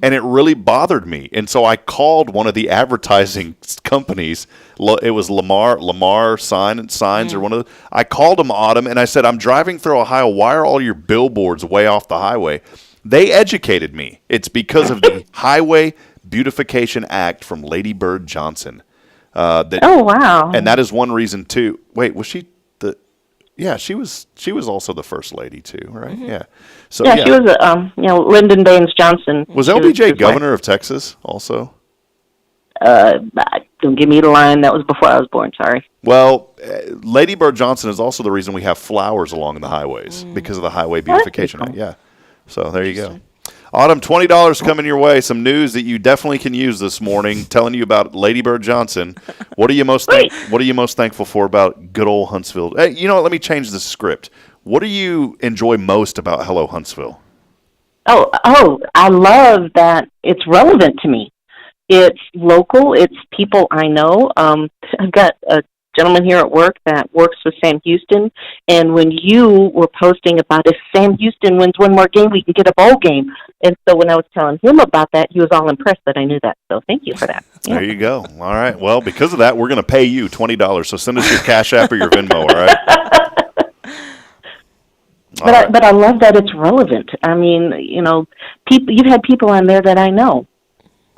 And it really bothered me. And so I called one of the advertising companies. It was Lamar Signs or one of the. I called them, Autumn, and I said, I'm driving through Ohio. Why are all your billboards way off the highway? They educated me. It's because of the Highway Beautification Act from Lady Bird Johnson. Oh, wow. And that is one reason, too. Wait, was she the... Yeah, she was also the first lady, too, right? Mm-hmm. Yeah. So, yeah, she was, Lyndon Baines Johnson. Was LBJ governor of Texas also? Don't give me the line. That was before I was born, sorry. Well, Lady Bird Johnson is also the reason we have flowers along the highways because of the Highway Beautification Act. Yeah. So there you go. Autumn, $20 coming your way. Some news that you definitely can use this morning, telling you about Lady Bird Johnson. What are you most thankful for about good old Huntsville? Hey, you know what? Let me change the script. What do you enjoy most about Hello Huntsville? Oh, I love that it's relevant to me. It's local. It's people I know. I've got a gentleman here at work that works with Sam Houston, and when you were posting about if Sam Houston wins one more game, we can get a bowl game. And so when I was telling him about that, he was all impressed that I knew that. So thank you for that. Yeah. There you go. All right. Well, because of that, we're going to pay you $20. So send us your Cash App or your Venmo, all right? But I love that it's relevant. I mean, you've had people on there that I know.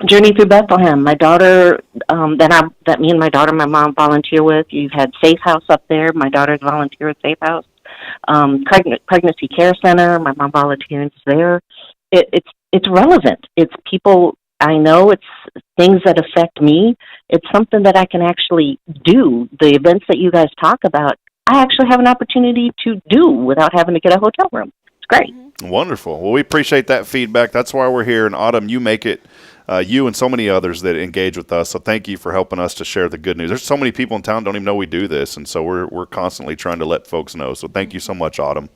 Journey Through Bethlehem, my daughter, that me and my daughter, my mom volunteer with. You've had Safe House up there. My daughter's volunteer at Safe House. Pregnancy Care Center, my mom volunteers there. It's it's relevant. It's people I know. It's things that affect me. It's something that I can actually do. The events that you guys talk about, I actually have an opportunity to do without having to get a hotel room. It's great. Wonderful. Well, we appreciate that feedback. That's why we're here. And Autumn, you make it, you and so many others that engage with us. So thank you for helping us to share the good news. There's so many people in town don't even know we do this. And so we're constantly trying to let folks know. So thank you so much, Autumn.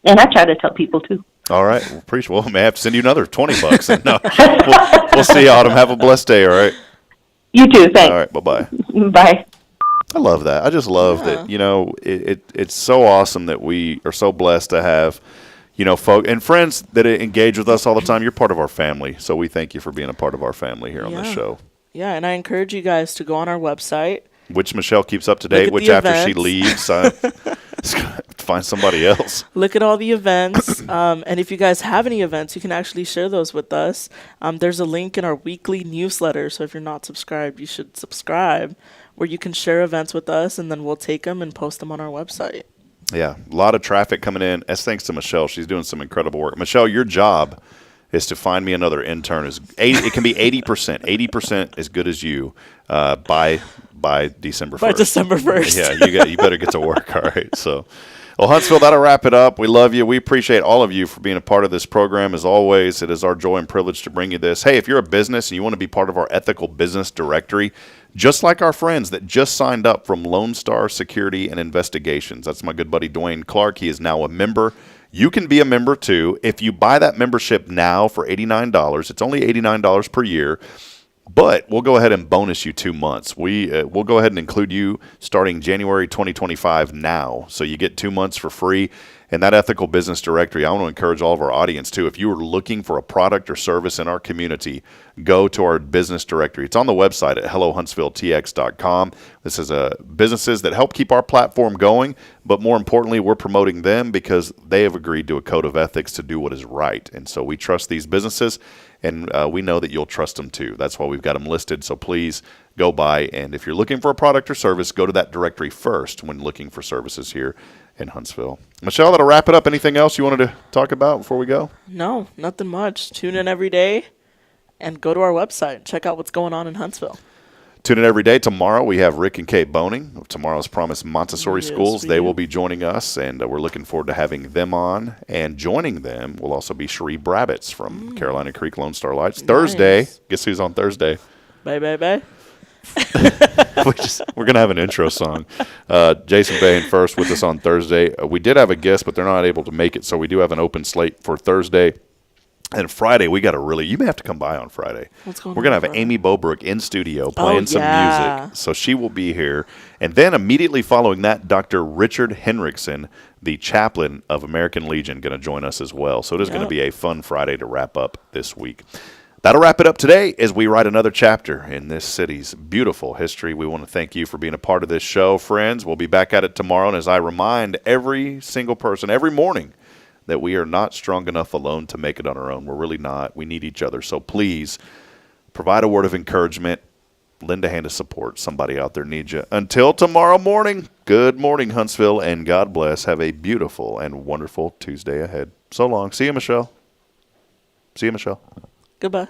And I try to tell people too. All right. Well, appreciate. Well, I may have to send you another $20. No, we'll see you, Autumn. Have a blessed day. All right. You too. Thanks. All right. Bye-bye. Bye. I love that. I just love that, it's so awesome that we are so blessed to have, folk and friends that engage with us all the time. You're part of our family. So we thank you for being a part of our family here on this show. Yeah, and I encourage you guys to go on our website. Which Michelle keeps up to date, which after she leaves, find somebody else. Look at all the events. And if you guys have any events, you can actually share those with us. There's a link in our weekly newsletter. So if you're not subscribed, you should subscribe, where you can share events with us, and then we'll take them and post them on our website. Yeah, a lot of traffic coming in. That's thanks to Michelle. She's doing some incredible work. Michelle, your job is to find me another intern. It can be 80%. 80% as good as you by December 1st. By December 1st. Yeah, you better get to work. All right. So, well, Huntsville, that'll wrap it up. We love you. We appreciate all of you for being a part of this program. As always, it is our joy and privilege to bring you this. Hey, if you're a business and you want to be part of our ethical business directory, just like our friends that just signed up from Lone Star Security and Investigations. That's my good buddy Dwayne Clark. He is now a member. You can be a member too. If you buy that membership now for $89, it's only $89 per year, but we'll go ahead and bonus you 2 months. We'll go ahead and include you starting January 2025 now. So you get 2 months for free. And that ethical business directory, I want to encourage all of our audience too. If you are looking for a product or service in our community, go to our business directory. It's on the website at hellohuntsvilletx.com. This is businesses that help keep our platform going, but more importantly, we're promoting them because they have agreed to a code of ethics to do what is right. And so we trust these businesses, and we know that you'll trust them too. That's why we've got them listed. So please go by, and if you're looking for a product or service, go to that directory first when looking for services here in Huntsville. Michelle, that'll wrap it up. Anything else you wanted to talk about before we go? No, nothing much. Tune in every day and go to our website. Check out what's going on in Huntsville. Tune in every day. Tomorrow we have Rick and Kate Boning of Tomorrow's Promise Montessori Schools. They will be joining us, and we're looking forward to having them on. And joining them will also be Cherie Brabbits from Carolina Creek Lone Star Lights. Nice. Thursday, guess who's on Thursday? Bye. We're going to have an intro song. Jason Bain first with us on Thursday. We did have a guest, but they're not able to make it, so we do have an open slate for Thursday. And Friday, we got you may have to come by on Friday. What's going on? We're going to have Amy Bobrook in studio playing some music. So she will be here. And then immediately following that, Dr. Richard Henriksen, the chaplain of American Legion, going to join us as well. So it is going to be a fun Friday to wrap up this week. That'll wrap it up today as we write another chapter in this city's beautiful history. We want to thank you for being a part of this show, friends. We'll be back at it tomorrow. And as I remind every single person every morning that we are not strong enough alone to make it on our own. We're really not. We need each other. So please provide a word of encouragement. Lend a hand of support. Somebody out there needs you. Until tomorrow morning, good morning, Huntsville, and God bless. Have a beautiful and wonderful Tuesday ahead. So long. See you, Michelle. Goodbye.